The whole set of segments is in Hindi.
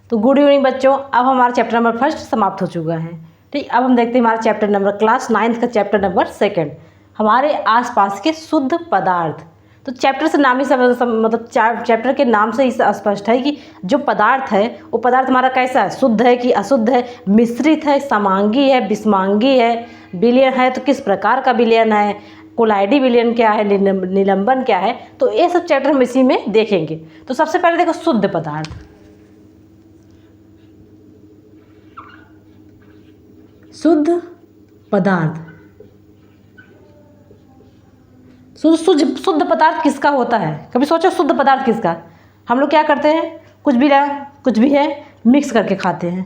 तो गुड इवनिंग बच्चों, अब हमारा चैप्टर नंबर फर्स्ट समाप्त हो चुका है। ठीक, अब हम देखते हैं हमारा चैप्टर नंबर क्लास 9th का चैप्टर नंबर सेकंड, हमारे आसपास के शुद्ध पदार्थ। तो चैप्टर से नाम ही मतलब चैप्टर के नाम से ही स्पष्ट है कि जो पदार्थ है वो पदार्थ हमारा कैसा है, शुद्ध है कि अशुद्ध है, मिश्रित है, समांगी है, विषमांगी है, विलयन है तो किस प्रकार का विलयन है, कोलाइडी विलयन क्या है, निलंबन क्या है, तो ये सब चैप्टर हम इसी में देखेंगे। तो सबसे पहले देखो शुद्ध पदार्थ। शुद्ध पदार्थ, शुद्ध पदार्थ किसका होता है? कभी सोचो शुद्ध पदार्थ किसका? हम लोग क्या करते हैं, कुछ भी है मिक्स करके खाते हैं।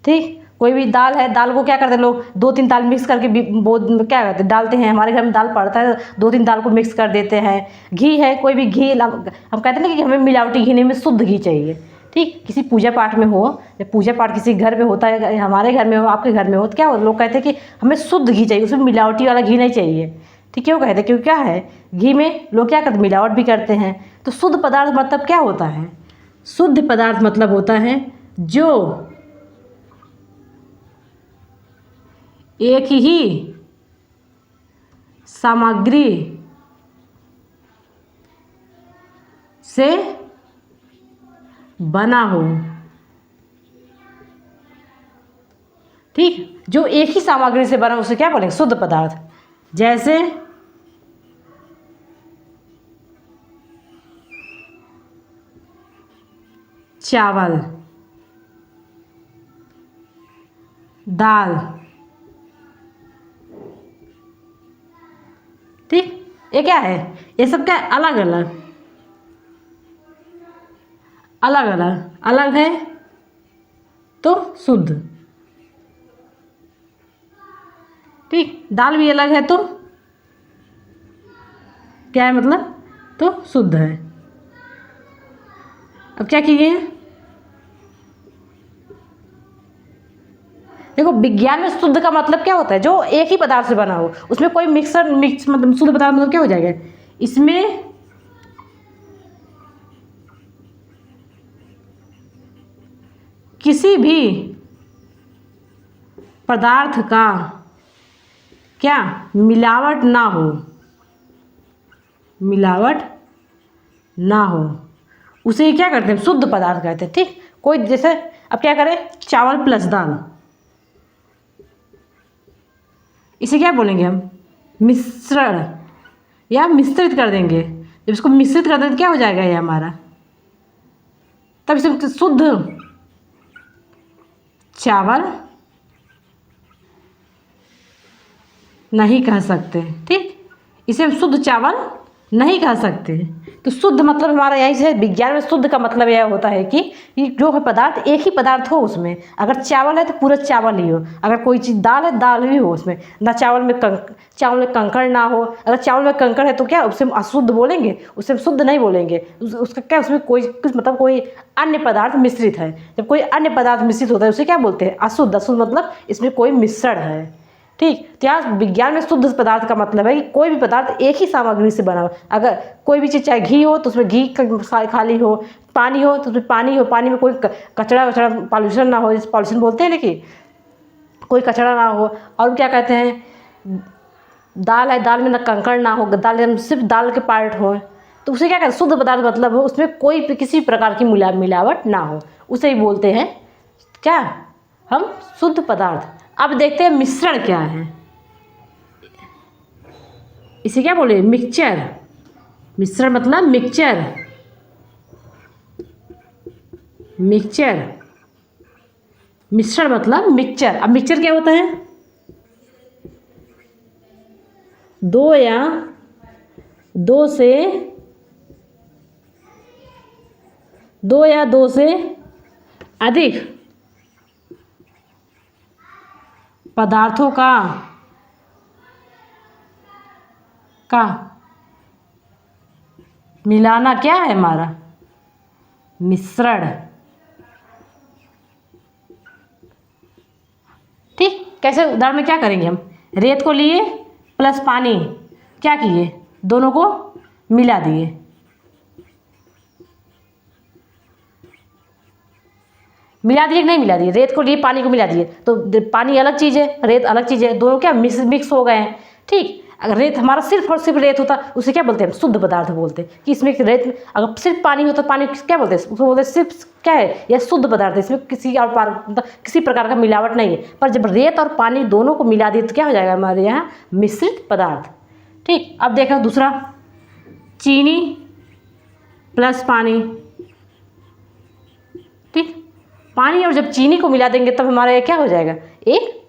ठीक, कोई भी दाल है, दाल को क्या करते हैं लोग, 2-3 दाल मिक्स करके क्या करते हैं, डालते हैं। हमारे घर में दाल पड़ता है, 2-3 दाल को मिक्स कर देते हैं। घी है, कोई भी घी, हम कहते हैं ना कि हमें मिलावटी घी नहीं, हमें शुद्ध घी चाहिए। ठीक, किसी पूजा पाठ में हो, जब पूजा पाठ किसी घर में होता है, हमारे घर में हो, आपके घर में हो, तो क्या हो, लोग कहते हैं कि हमें शुद्ध घी चाहिए, उसमें मिलावटी वाला घी नहीं चाहिए। ठीक, क्यों कहते हैं? क्योंकि क्या है, घी में लोग क्या करते हैं, मिलावट भी करते हैं। तो शुद्ध पदार्थ मतलब क्या होता है? शुद्ध पदार्थ मतलब होता है जो एक ही सामग्री से बना हो। ठीक, जो एक ही सामग्री से बना उसे क्या बोलेंगे? शुद्ध पदार्थ। जैसे चावल, दाल। ठीक, ये क्या है, ये सब क्या अलग अलग अलग अलग अलग है तो शुद्ध। ठीक, दाल भी अलग है तो क्या है, मतलब तो शुद्ध है। अब क्या किए हैं, देखो विज्ञान में शुद्ध का मतलब क्या होता है? जो एक ही पदार्थ से बना हो, उसमें कोई मिक्स मतलब शुद्ध पदार्थ मतलब क्या हो जाएगा, इसमें किसी भी पदार्थ का क्या मिलावट ना हो, मिलावट ना हो, उसे क्या करते हैं? शुद्ध पदार्थ कहते हैं। ठीक, कोई जैसे अब क्या करें, चावल प्लस दाल, इसे क्या बोलेंगे हम? मिश्रण या मिश्रित कर देंगे। जब इसको मिश्रित कर देंगे तो क्या हो जाएगा ये हमारा, तब इसे शुद्ध चावल नहीं कह सकते। ठीक, इसे हम शुद्ध चावल नहीं कह सकते। तो शुद्ध मतलब हमारा यही से, विज्ञान में शुद्ध का मतलब यह होता है कि जो है पदार्थ एक ही पदार्थ हो, उसमें अगर चावल है तो पूरा चावल ही हो, अगर कोई चीज़ दाल है दाल ही हो, उसमें ना चावल में कंकड़ ना हो। अगर चावल में कंकड़ है तो क्या उससे हम अशुद्ध बोलेंगे? उससे हम शुद्ध नहीं बोलेंगे। उसका क्या, उसमें कोई कुछ मतलब कोई अन्य पदार्थ मिश्रित है। जब कोई अन्य पदार्थ मिश्रित होता है उसे क्या बोलते हैं? अशुद्ध। अशुद्ध मतलब इसमें कोई मिश्रण है। ठीक, तो यहाँ विज्ञान में शुद्ध पदार्थ का मतलब है कि कोई भी पदार्थ एक ही सामग्री से बना हो। अगर कोई भी चीज़, चाहे घी हो तो उसमें घी खाली हो, पानी हो तो उसमें पानी हो, पानी में कोई कचरा वचड़ा पॉल्यूशन ना हो, इस पॉल्यूशन बोलते हैं ना, कि कोई कचरा ना हो। और क्या कहते हैं, दाल है, दाल में ना कंकड़ ना हो, दाल में सिर्फ दाल के पार्ट हो, तो उसे क्या कहते हैं? शुद्ध पदार्थ मतलब हो उसमें कोई किसी प्रकार की मिलावट ना हो, उसे ही बोलते हैं क्या हम? शुद्ध पदार्थ। अब देखते हैं मिश्रण क्या है। इसे क्या बोले? मिक्सचर। मिश्रण मतलब मिक्सचर, मिक्सचर। मिश्रण मतलब मिक्सचर। अब मिक्सचर क्या होता है? दो या दो से अधिक पदार्थों का मिलाना क्या है हमारा? मिश्रण। ठीक, कैसे उदाहरण में क्या करेंगे हम? रेत को लिए प्लस पानी, क्या किए? दोनों को मिला दिए। मिला दिए कि नहीं मिला दिए, रेत को लिए पानी को मिला दिए तो पानी अलग चीज़ है, रेत अलग चीज़ है, दोनों क्या मिक्स हो गए हैं। ठीक, अगर रेत हमारा सिर्फ और सिर्फ रेत होता उसे क्या बोलते हैं, शुद्ध पदार्थ बोलते हैं। कि इसमें रेत में अगर सिर्फ पानी होता तो पानी क्या बोलते हैं, उसको बोलते हैं सिर्फ क्या है, यह शुद्ध पदार्थ है, इसमें किसी और मतलब किसी प्रकार का मिलावट नहीं है। पर जब रेत और पानी दोनों को मिला दिए तो क्या हो जाएगा हमारे यहाँ, मिश्रित पदार्थ। ठीक, अब देखो दूसरा, चीनी प्लस पानी। ठीक, पानी और जब चीनी को मिला देंगे तब हमारा ये क्या हो जाएगा, एक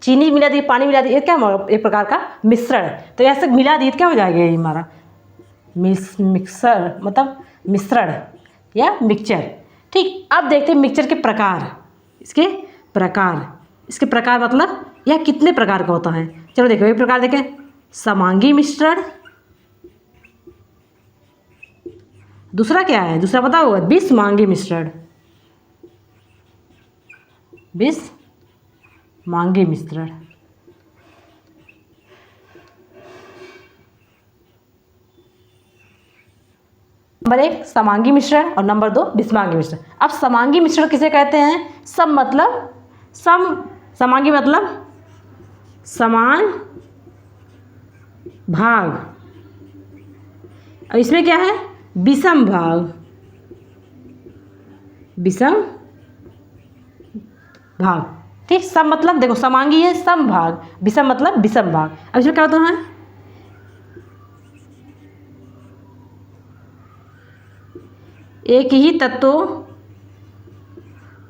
चीनी मिला दी पानी मिला दी, ये क्या एक प्रकार का मिश्रण है। तो ऐसे मिला दी तो क्या हो जाएगा, ये हमारा मिक्सर मतलब मिश्रण या मिक्सचर। ठीक, अब देखते हैं मिक्सचर के प्रकार, इसके प्रकार मतलब यह कितने प्रकार का होता है। चलो देखो एक प्रकार देखें, समांगी मिश्रण। दूसरा क्या है, दूसरा पता होगा, बिस्मांगी मिश्रण। बिस्मांगी मिश्रण। नंबर 1 समांगी मिश्रण और नंबर 2 बिस्मांगी मिश्रण। अब समांगी मिश्रण किसे कहते हैं, समांगी मतलब समान भाग, और इसमें क्या है, विषम भाग। ठीक, सम मतलब देखो समांगी है सम भाग, विषम मतलब विषम भाग। अब इसमें क्या होता है, एक ही तत्वों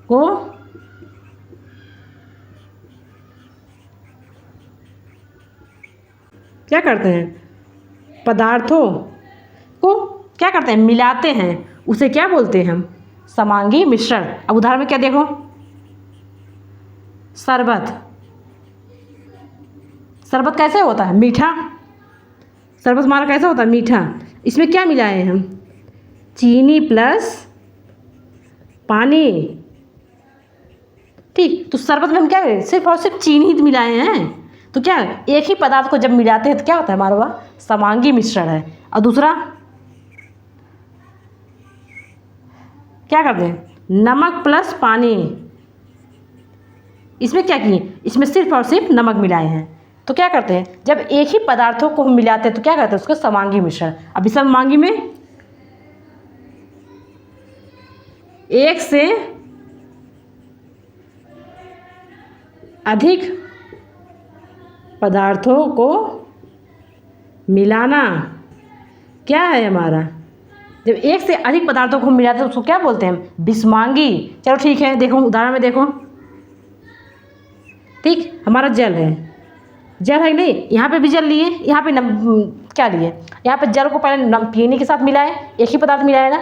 को क्या करते हैं, पदार्थों को क्या करते हैं, मिलाते हैं, उसे क्या बोलते हैं हम, समांगी मिश्रण। अब उदाहरण में क्या देखो, शरबत कैसे होता है, मीठा। शरबत हमारा कैसे होता है, मीठा। इसमें क्या मिलाए हम, चीनी प्लस पानी। ठीक, तो शरबत में हम क्या करें, सिर्फ और सिर्फ चीनी ही मिलाए हैं, तो क्या एक ही पदार्थ को जब मिलाते हैं तो क्या होता है हमारा, वह समांगी मिश्रण है। और दूसरा क्या करते हैं, नमक प्लस पानी। इसमें क्या किए, इसमें सिर्फ और सिर्फ नमक मिलाए हैं, तो क्या करते हैं, जब एक ही पदार्थों को हम मिलाते हैं तो क्या करते हैं, उसको समांगी मिश्रण। अब समांगी में एक से अधिक पदार्थों को मिलाना क्या है हमारा, जब एक से अधिक पदार्थों को मिलाते हैं उसको क्या बोलते हैं, बिस्मांगी। चलो ठीक है, देखो उदाहरण में देखो, ठीक, हमारा जल है कि नहीं, यहाँ पे भी जल लिए, यहाँ पे क्या लिए, यहाँ पे जल को पहले पीने के साथ मिलाए, एक ही पदार्थ मिलाए ना।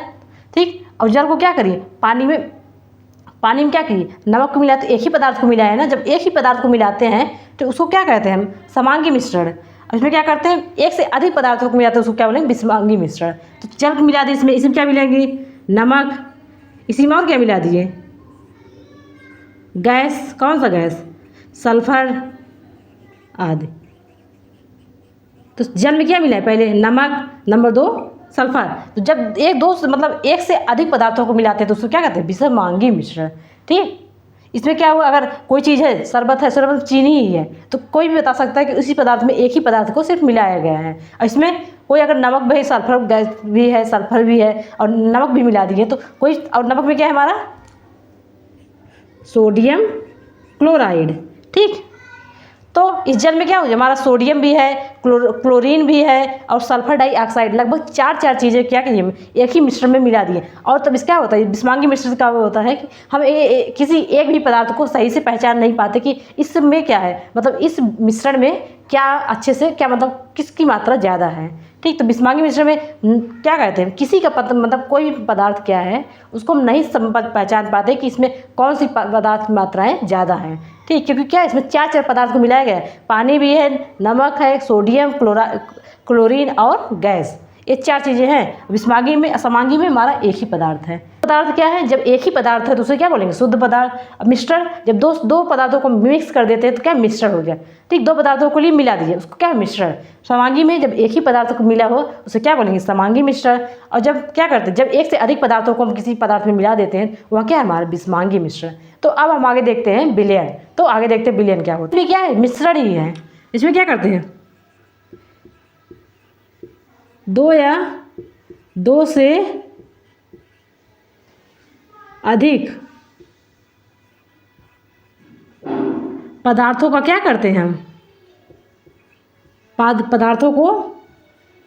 ठीक, और जल को क्या करिए, पानी में क्या करिए, नमक को मिलाते, एक ही पदार्थ को मिलाए ना। जब एक ही पदार्थ को मिलाते हैं तो उसको क्या कहते हैं हम, समांगी मिश्रण। और इसमें क्या करते हैं, एक से अधिक पदार्थों को मिलाते हैं उसको क्या बोलेंगे, बिस्मांगी मिश्रण। तो जल को मिला दिए, इसमें क्या मिलाएंगे, नमक। इसी में और क्या मिला दिए, गैस। कौन सा गैस, सल्फर आदि। तो जल में क्या मिला है, पहले नमक, नंबर 2 सल्फर। तो जब एक से अधिक पदार्थों को मिलाते हैं तो उसको क्या कहते हैं, बिस्मांगी मिश्रण। ठीक, इसमें क्या हुआ, अगर कोई चीज़ है, शरबत चीनी ही है, तो कोई भी बता सकता है कि उसी पदार्थ में एक ही पदार्थ को सिर्फ मिलाया गया है। और इसमें कोई अगर नमक भी है, सल्फर गैस भी है, सल्फर भी है और नमक भी मिला दिए तो कोई, और नमक में क्या है हमारा, सोडियम क्लोराइड। ठीक, तो इस जल में क्या हो, हमारा सोडियम भी है, क्लोरीन भी है और सल्फर डाइऑक्साइड, लगभग चार चीज़ें क्या करिए एक ही मिश्रण में मिला दिए। और तब इसका होता है, बिस्मांगी मिश्रण का होता है कि हम किसी एक भी पदार्थ को सही से पहचान नहीं पाते कि इसमें क्या है, मतलब इस मिश्रण में क्या अच्छे से क्या, मतलब किसकी मात्रा ज़्यादा है। ठीक, तो बिस्मांगी मिश्रण में क्या कहते हैं, किसी का मतलब कोई भी पदार्थ क्या है उसको हम नहीं पहचान पाते कि इसमें कौन सी पदार्थ मात्राएँ ज़्यादा हैं। ठीक, क्योंकि क्या इसमें चार पदार्थ को मिलाया गया है, पानी भी है, नमक है, सोडियम क्लोरीन और गैस। ये चार चीज़ें हैं। विषमांगी में असमांगी में हमारा एक ही पदार्थ है। पदार्थ क्या है, जब एक ही पदार्थ है तो उसे क्या बोलेंगे, शुद्ध पदार्थ। अब मिश्रण, जब दो पदार्थों को मिक्स कर देते हैं तो क्या मिश्रण हो गया। ठीक, दो पदार्थों को लिए मिला दीजिए, उसको क्या है, मिश्रण। समांगी में जब एक ही पदार्थ को मिला हो उसे क्या बोलेंगे, समांगी मिश्रण। और जब क्या करते हैं, जब एक से अधिक पदार्थों को हम किसी पदार्थ में मिला देते हैं वह क्या है, हमारा विषमांगी मिश्रण। तो अब हम आगे देखते हैं विलयन। तो आगे देखते हैं विलयन क्या होता है। क्या है, मिश्रण ही है। इसमें क्या करते हैं, दो या दो से अधिक पदार्थों का क्या करते हैं हम, पदार्थों को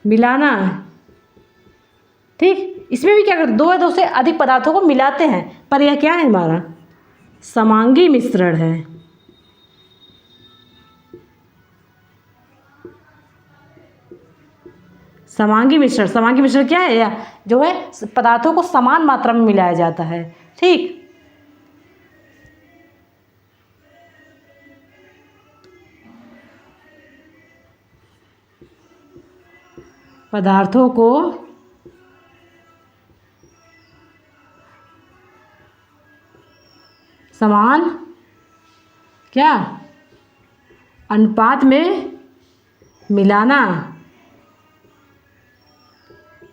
मिलाना। ठीक, इसमें भी क्या करते हैं, दो या दो से अधिक पदार्थों को मिलाते हैं, पर यह क्या है, हमारा समांगी मिश्रण है। समांगी मिश्रण, समांगी मिश्रण क्या है, या जो है पदार्थों को समान मात्रा में मिलाया जाता है। ठीक, पदार्थों को समान क्या अनुपात में मिलाना।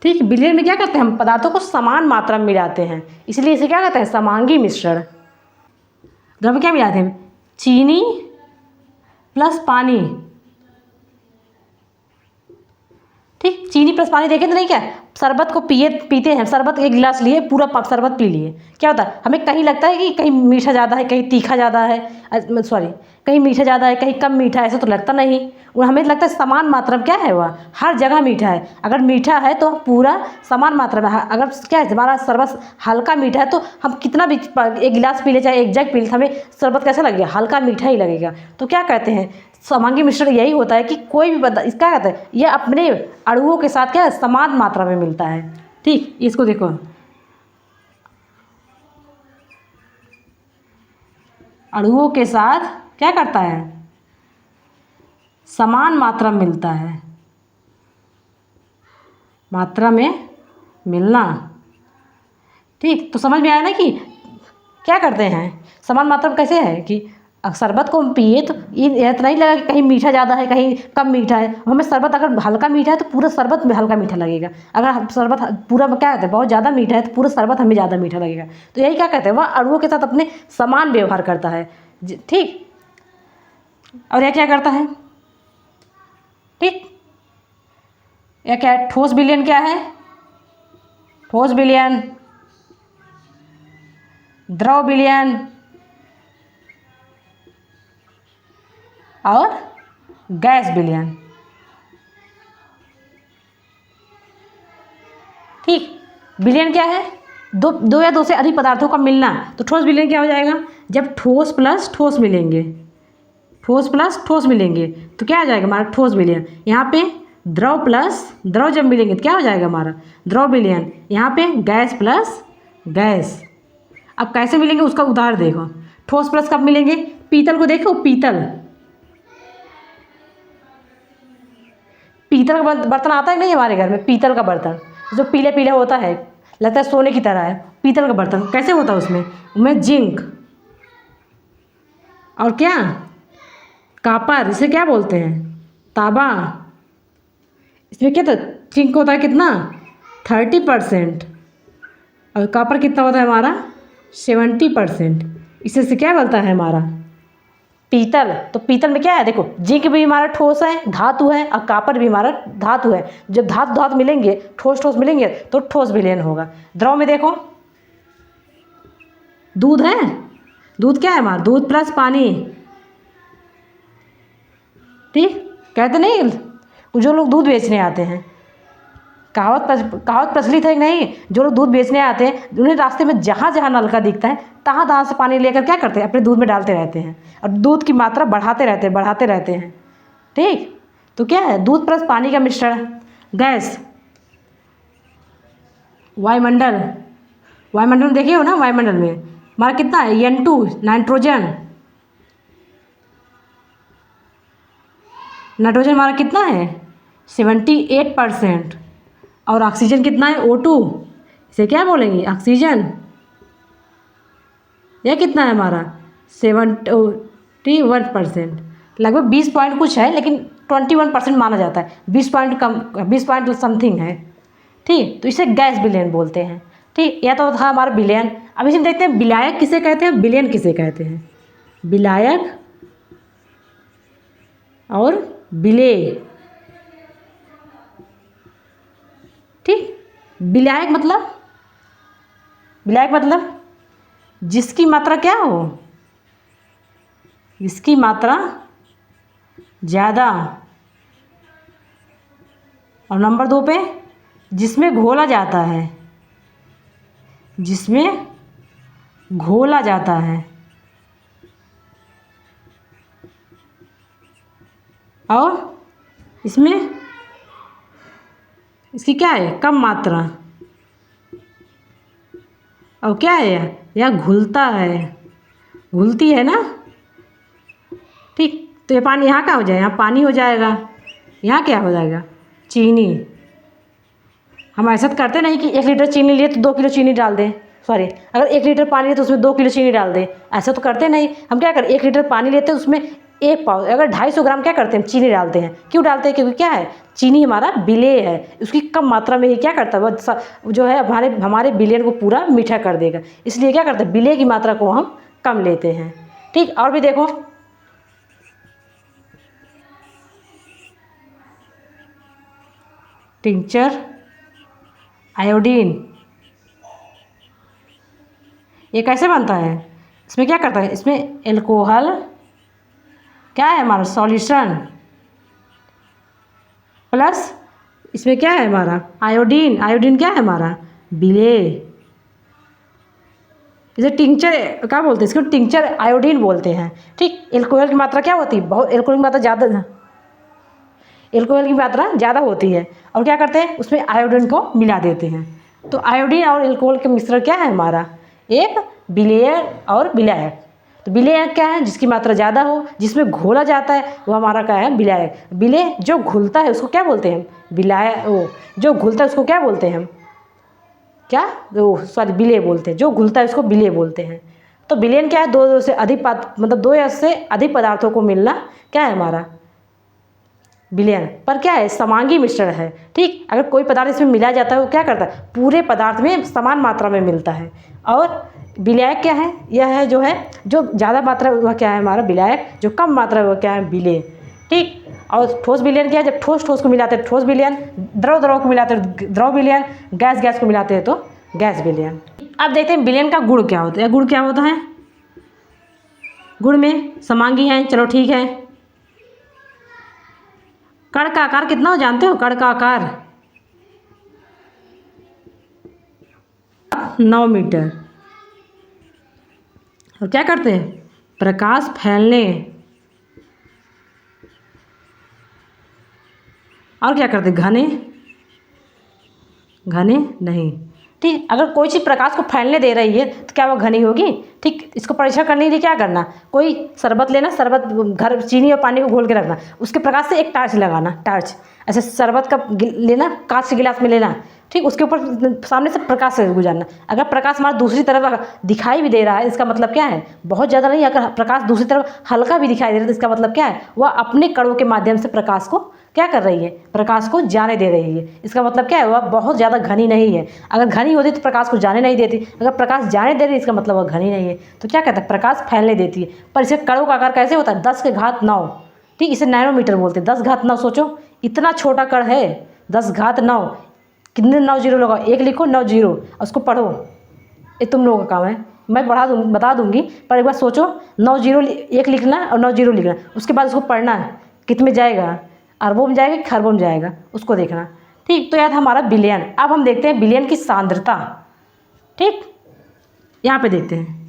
ठीक, विलयन में क्या करते हैं, हम पदार्थों को समान मात्रा में मिलाते हैं, इसलिए इसे क्या कहते हैं, समांगी मिश्रण। द्रव्य क्या मिलाते हैं, चीनी प्लस पानी। ठीक, चीनी प्लस पानी देखें तो नहीं, क्या शरबत को पीते हैं, शरबत एक गिलास लिए पूरा शरबत पी लिए, क्या होता है, हमें कहीं लगता है कि कहीं मीठा ज़्यादा है, कहीं तीखा ज़्यादा है, सॉरी कहीं मीठा ज़्यादा है, कहीं कम मीठा है, ऐसा तो लगता नहीं। और हमें लगता है समान मात्रा में क्या है, वह हर जगह मीठा है। अगर मीठा है तो पूरा समान मात्रा में, अगर क्या है हमारा शरबत हल्का मीठा है तो हम कितना भी एक गिलास पी ले, चाहे एक जग पी ले, हमें शरबत कैसा लगेगा, हल्का मीठा ही लगेगा। तो क्या कहते हैं, समांगी मिश्रण यही होता है कि कोई भी पदार्थ, क्या कहते हैं, यह अपने अणुओं के साथ क्या है, समान मात्रा में मिलता है। ठीक, इसको देखो, अणुओं के साथ क्या करता है, समान मात्रा में मिलता है, मात्रा में मिलना। ठीक, तो समझ में आया ना कि क्या करते हैं, समान मात्रा में कैसे है कि शरबत को हम पिए तो ये तो नहीं लगा कि कहीं मीठा ज़्यादा है, कहीं कम मीठा है। हमें शरबत अगर हल्का मीठा है तो पूरा शरबत में हल्का मीठा लगेगा, अगर शरबत पूरा क्या कहते हैं बहुत ज़्यादा मीठा है तो पूरा शरबत हमें ज़्यादा मीठा लगेगा। तो यही क्या कहते हैं, वह अणुओं के साथ अपने समान व्यवहार करता है। ठीक, और यह क्या करता है, ठीक, यह क्या है, ठोस विलयन क्या है, ठोस विलयन, द्रव विलयन और गैस विलयन। ठीक, विलयन क्या है, दो या दो से अधिक पदार्थों का मिलना। तो ठोस विलयन क्या हो जाएगा, जब ठोस प्लस ठोस मिलेंगे, ठोस प्लस ठोस मिलेंगे तो क्या आ जाएगा हमारा ठोस विलयन। यहाँ पे द्रव प्लस द्रव जब मिलेंगे तो क्या हो जाएगा हमारा द्रव विलयन। यहाँ पे गैस प्लस गैस। अब कैसे मिलेंगे उसका उदाहरण देखो, ठोस प्लस कब मिलेंगे, पीतल को देखो, पीतल का बर्तन आता है नहीं हमारे घर में, पीतल का बर्तन जो पीले पीले होता है, लगता है सोने की तरह है, पीतल का बर्तन कैसे होता है, उसमें जिंक और क्या कापर, इसे क्या बोलते हैं, तांबा। इसमें क्या था, जिंक होता है कितना 30% और कापर कितना होता है हमारा 70%। इससे से क्या बनता है हमारा पीतल। तो पीतल में क्या है, देखो जिंक भी हमारा ठोस है, धातु है, और कापर भी हमारा धातु है। जब धातु मिलेंगे, ठोस मिलेंगे तो ठोस विलयन होगा। द्रव में देखो दूध है, दूध क्या है हमारा, दूध प्लस पानी। ठीक, कहते नहीं जो लोग दूध बेचने आते हैं, कहावत प्रचलित है कि नहीं, जो लोग दूध बेचने आते हैं उन्हें रास्ते में जहाँ जहाँ नल का दिखता है तहाँ से पानी लेकर क्या करते हैं, अपने दूध में डालते रहते हैं और दूध की मात्रा बढ़ाते रहते हैं। ठीक, तो क्या है, दूध प्लस पानी का मिश्रण। गैस, वायुमंडल में देखिए हो ना, वायुमंडल में हमारा कितना है N2 नाइट्रोजन हमारा कितना है 78%। और ऑक्सीजन कितना है O2, इसे क्या बोलेंगे ऑक्सीजन। यह कितना है हमारा 71%, लगभग 20 पॉइंट कुछ है, लेकिन 21% माना जाता है, 20 पॉइंट कम, 20 पॉइंट समथिंग है। ठीक, तो इसे गैस विलयन बोलते हैं। ठीक, यह तो था हमारा विलयन। अब इसे देखते हैं विलायक किसे कहते हैं, विलयन किसे कहते हैं। विलायक और विलेय। ठीक, विलायक मतलब जिसकी मात्रा क्या हो, जिसकी मात्रा ज़्यादा, और नंबर 2 पे जिसमें घोला जाता है, जिसमें घोला जाता है, और इसमें इसकी क्या है कम मात्रा, और क्या है यह घुलता है, घुलती है ना। ठीक, तो ये पानी यहाँ का हो जाएगा, यहाँ पानी हो जाएगा, यहाँ क्या हो जाएगा चीनी। हम ऐसा तो करते नहीं कि 1 लीटर चीनी लिए तो 2 किलो चीनी डाल दें, सॉरी अगर 1 लीटर पानी लिए तो उसमें 2 किलो चीनी डाल दें, ऐसा तो करते नहीं। हम क्या करें 1 लीटर पानी लेते हैं उसमें 1 पाव अगर 250 ग्राम क्या करते हैं हम चीनी डालते हैं। क्यों डालते हैं, क्योंकि क्या है चीनी हमारा विलेय है, उसकी कम मात्रा में ही क्या करता है वो जो है हमारे विलयन को पूरा मीठा कर देगा, इसलिए क्या करते हैं विलेय की मात्रा को हम कम लेते हैं। ठीक, और भी देखो टिंचर आयोडीन, ये कैसे बनता है, इसमें क्या करता है, इसमें एल्कोहल क्या है हमारा सॉल्यूशन, प्लस इसमें क्या है हमारा आयोडीन, आयोडीन क्या है हमारा विलेय। इसे टिंचर क्या बोलते हैं, इसको टिंचर आयोडीन बोलते हैं। ठीक, एल्कोहल की मात्रा क्या होती है, बहुत एल्कोहल की मात्रा ज़्यादा, एल्कोहल की मात्रा ज़्यादा होती है, और क्या करते हैं उसमें आयोडीन को मिला देते हैं। तो आयोडीन और एल्कोहल के मिश्रण क्या है हमारा एक विलेय और विलायक। तो विलेयक क्या है जिसकी मात्रा ज़्यादा हो, जिसमें घोला जाता है वो हमारा क्या है विलायक। विलेय जो घुलता है उसको क्या बोलते हैं हम विलायक, वो जो घुलता है उसको क्या बोलते हैं हम क्या, वो सॉरी विलेय बोलते हैं, जो घुलता है उसको विलेय बोलते हैं। तो विलयन क्या है दो से अधिक मतलब 2 या से अधिक पदार्थों को मिलना क्या है हमारा विलयन। पर क्या है समांगी मिश्रण है। ठीक, अगर कोई पदार्थ इसमें मिलाया जाता है वो क्या करता है पूरे पदार्थ में समान मात्रा में मिलता है। और विलायक क्या है, यह है जो ज़्यादा मात्रा वह क्या है हमारा विलायक, जो कम मात्रा वह क्या है विलेय। ठीक, और ठोस विलयन क्या है, जब ठोस ठोस को मिलाते हैं ठोस विलयन, द्रव द्रव को मिलाते हैं द्रव विलयन, गैस गैस को मिलाते हैं तो गैस विलयन। अब देखते हैं विलयन का गुण क्या होता है। गुण क्या होता है, गुण में समांगी है, चलो ठीक है। कण का आकार कितना हो जानते हो, कण का आकार 9 मीटर। और क्या करते हैं प्रकाश फैलने, और क्या करते हैं घने घने नहीं। ठीक, अगर कोई चीज़ प्रकाश को फैलने दे रही है तो क्या वो घनी होगी। ठीक, इसको परीक्षण करने के लिए क्या करना, कोई शरबत लेना, शरबत घर चीनी और पानी को घोल के रखना, उसके प्रकाश से एक टार्च लगाना, टार्च ऐसे शरबत का लेना, कांच के गिलास में लेना। ठीक, उसके ऊपर सामने से प्रकाश से गुजरना। अगर प्रकाश हमारा दूसरी तरफ दिखाई भी दे रहा है इसका मतलब क्या है बहुत ज़्यादा नहीं, अगर प्रकाश दूसरी तरफ हल्का भी दिखाई दे रहा है तो इसका मतलब क्या है वह अपने कणों के माध्यम से प्रकाश को क्या कर रही है, प्रकाश को जाने दे रही है। इसका मतलब क्या है वह बहुत ज़्यादा घनी नहीं है। अगर घनी होती तो प्रकाश को जाने नहीं देती, अगर प्रकाश जाने दे रही है इसका मतलब वह घनी नहीं है। तो क्या कहता है प्रकाश फैलने देती है। पर इसे कणों का आकार कैसे होता है 10⁹। ठीक, इसे नैनोमीटर बोलते हैं। 10⁹, सोचो इतना छोटा कण है 10⁹। कितने 9 जीरो लगाओ, 1 लिखो 9 जीरो, उसको पढ़ो, ये तुम लोगों का काम है, मैं बता दूंगी। पर एक बार सोचो 9 जीरो 1 लिखना और 9 जीरो लिखना, उसके बाद उसको पढ़ना है कितने में जाएगा, अरबों में जाएगा खरबों में जाएगा, उसको देखना। ठीक, तो यह था हमारा विलयन। अब हम देखते हैं विलयन की सांद्रता। ठीक, यहाँ पे देखते हैं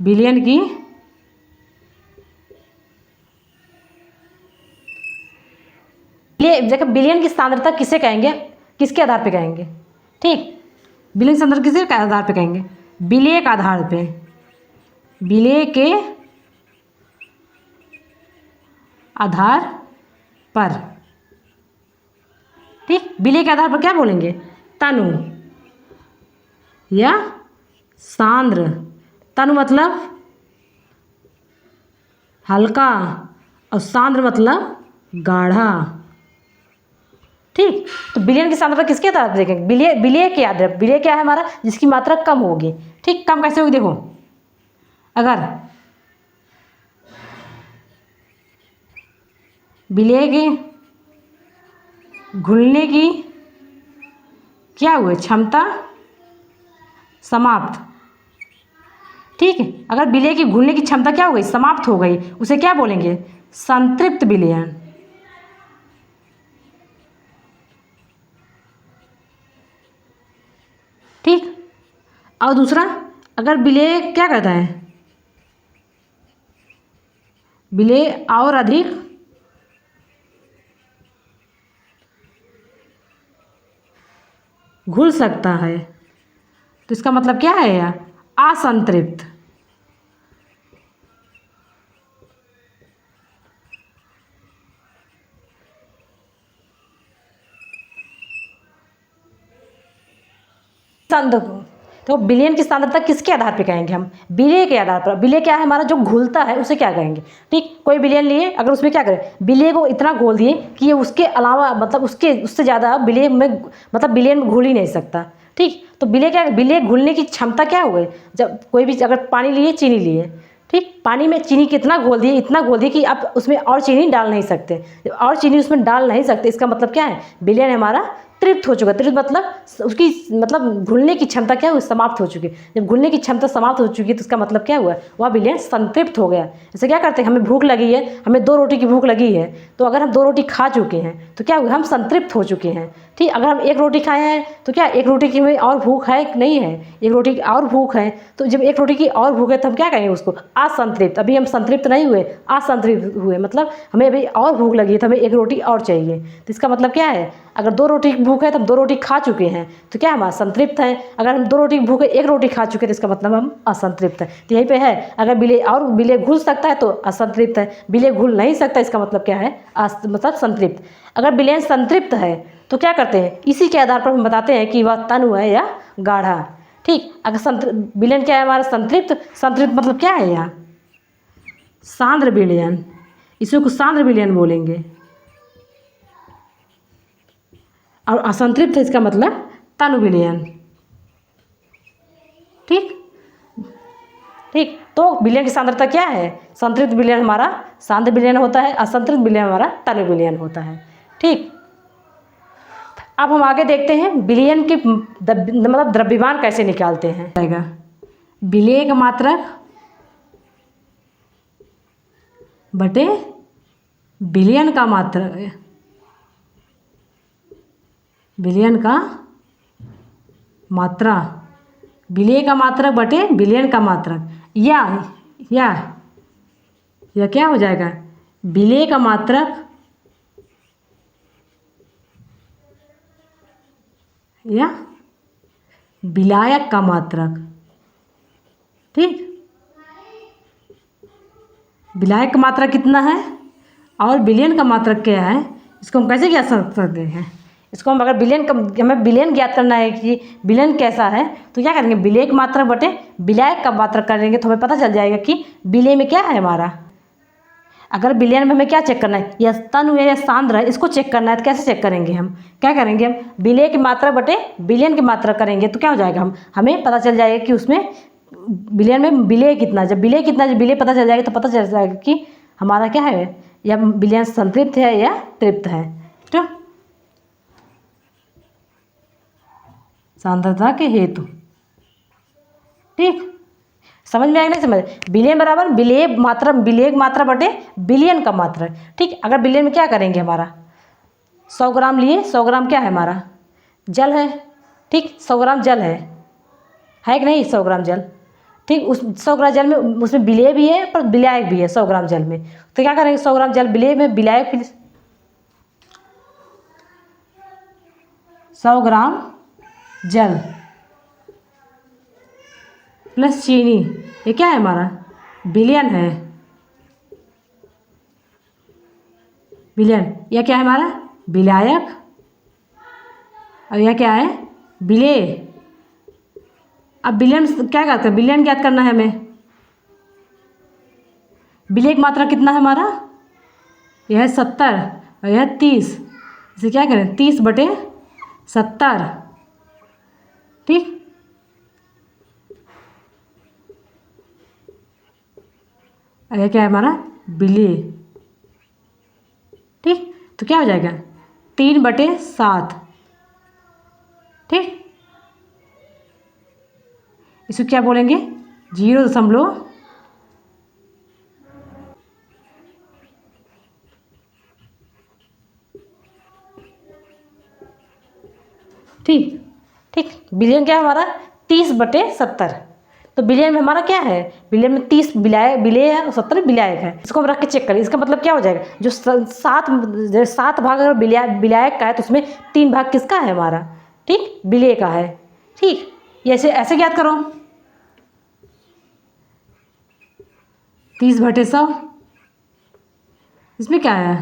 विलयन की देखो विलयन की सांद्रता किसे कहेंगे, किसके आधार पे कहेंगे। ठीक, विलयन की सांद्रता किसके आधार पे कहेंगे, विलेय के आधार पे, विलेय के आधार पर, ठीक। विलेय के आधार पर क्या बोलेंगे? तनु या सांद्र। तनु मतलब हल्का और सांद्र मतलब गाढ़ा, ठीक। तो विलयन की सांद्रता किसके आधार पर देखेंगे? विलेय के आधार पर। विलेय क्या है हमारा? जिसकी मात्रा कम होगी, ठीक। कम कैसे होगी? देखो, अगर विलेय के घुलने की क्या हुए? क्षमता समाप्त, ठीक है। अगर विलेय की घुलने की क्षमता क्या हो गई? समाप्त हो गई, उसे क्या बोलेंगे? संतृप्त विलयन, ठीक। और दूसरा, अगर विलेय क्या कहता है? विलेय और अधिक घुल सकता है, तो इसका मतलब क्या है? यह असंतृप्त, तो विलयन की सांद्रता किसके आधार पे कहेंगे हम? विलेय के आधार पर। विलेय क्या है हमारा? जो घुलता है उसे क्या कहेंगे, ठीक। कोई विलयन लिए, अगर उसमें क्या करें? विलेय को इतना घोल दिए कि ये उसके अलावा मतलब उससे ज़्यादा विलेय में मतलब विलयन में घुल ही नहीं सकता, ठीक। तो विलेय क्या? विलेय घुलने की क्षमता क्या हो गई? जब कोई भी, अगर पानी लिए, चीनी लिए, ठीक। पानी में चीनी कितना घोल दिए? इतना घोल दिए कि आप उसमें और चीनी डाल नहीं सकते। और चीनी उसमें डाल नहीं सकते, इसका मतलब क्या है? विलयन हमारा तृप्त हो चुका। तृप्त मतलब उसकी मतलब घुलने की क्षमता क्या हुई? समाप्त हो चुकी। जब घुलने की क्षमता समाप्त हो चुकी है तो इसका मतलब क्या हुआ? वह विलयन संतृप्त हो गया। जैसे क्या करते हैं? हमें भूख लगी है, हमें 2 रोटी की भूख लगी है, तो अगर हम 2 रोटी खा चुके हैं तो क्या हुआ? हम संतृप्त हो चुके हैं, ठीक। अगर हम 1 रोटी खाए हैं तो क्या 1 रोटी की हमें और भूख है कि नहीं है? 1 रोटी की और भूख है, तो जब 1 रोटी की और भूख है तो हम क्या कहेंगे उसको? असंतृप्त। अभी हम संतृप्त नहीं हुए, असंतृप्त हुए, मतलब हमें अभी और भूख लगी है तो हमें 1 रोटी और चाहिए। तो इसका मतलब क्या है? अगर 2 रोटी की भूख है तो हम 2 रोटी खा चुके हैं, तो क्या हम असंतृप्त हैं। अगर हम 2 रोटी की भूख है, 1 रोटी खा चुके हैं, तो इसका मतलब हम असंतृप्त हैं। तो यहीं पे है, अगर विलेय घुल सकता है तो असंतृप्त है, विलेय घुल नहीं सकता, इसका मतलब क्या है? मतलब संतृप्त। अगर विलयन संतृप्त है तो क्या करते हैं? इसी के आधार पर हम बताते हैं कि वह तनु है या गाढ़ा, ठीक। अगर विलयन क्या है हमारा? संतृप्त। संतृप्त मतलब क्या है? यहाँ सांद्र विलयन, इसको कुछ सांद्र विलयन बोलेंगे। और असंतृप्त है, इसका मतलब तनु विलयन, ठीक। ठीक, तो विलयन की सांद्रता क्या है? संतृप्त विलयन हमारा सांद्र विलयन होता है, असंतृप्त विलयन हमारा तनु विलयन होता है, ठीक। अब हम आगे देखते हैं विलयन के मतलब द्रव्यमान कैसे निकालते हैं। आएगा विलेय का मात्रक बटे विलयन का मात्रक, विलयन का मात्रा, विलेय का मात्रक बटे विलयन का मात्रक, या क्या हो जाएगा? विलेय का मात्रक या विलायक का मात्रक, ठीक। विलायक का मात्रक कितना है और विलयन का मात्रक क्या है, इसको हम कैसे ज्ञात कर सकते हैं? इसको हम अगर हमें विलयन ज्ञात करना है कि विलयन कैसा है, तो क्या करेंगे? विलेय का मात्रक बटे विलायक का मात्रक करेंगे तो हमें पता चल जाएगा कि विलेय में क्या है हमारा। अगर विलयन में हमें क्या चेक करना है? या तनु है या सांद्र है, इसको चेक करना है, तो कैसे चेक करेंगे हम? क्या करेंगे? हम विलेय की मात्रा बटे विलयन की मात्रा करेंगे तो क्या हो जाएगा? हमें पता चल जाएगा कि उसमें विलयन में विलेय कितना। जब विलेय पता चल जाएगा तो पता चल जाएगा कि हमारा क्या है, या विलयन संतृप्त है या तृप्त है, ठीक। सांद्रता के हेतु, ठीक। समझ में आएगा? नहीं समझ? विलयन बराबर विलेय मात्रा बटे विलयन का मात्रा, ठीक। अगर विलयन में क्या करेंगे? हमारा 100 ग्राम लिए, 100 ग्राम क्या है हमारा? जल है, ठीक। 100 ग्राम जल है कि नहीं? 100 ग्राम जल, ठीक। उस 100 ग्राम जल में उसमें विलेय भी है पर विलायक भी है 100 ग्राम जल में, तो क्या करेंगे? 100 ग्राम जल विलेय में, विलायक 100 ग्राम जल प्लस चीनी, ये क्या है हमारा? विलयन है, बिलियन। यह क्या है हमारा? विलायक। और यह क्या है? विलेय। अब बिलियन क्या करते हैं? बिलियन ज्ञात करना है हमें। विलेय की मात्रा कितना है हमारा? यह है 70 और यह है 30। इसे क्या करें? 30/70। ठीक। और यह क्या है हमारा? विलेय। ठीक। तो क्या हो जाएगा? 3/7। ठीक। इसको क्या बोलेंगे? 0. ठीक। ठीक। बिलियन क्या है हमारा? 30/70। तो बिलियन में हमारा क्या है? बिलियन में 30 विलेय है और 70 विलायक है। इसको हम रख के चेक करें। इसका मतलब क्या हो जाएगा? जो 7 भाग अगर विलायक का है तो उसमें 3 भाग किसका है हमारा? ठीक, विलेय का है। ठीक। ये ऐसे ऐसे ज्ञात करो। 30/100। इसमें क्या है?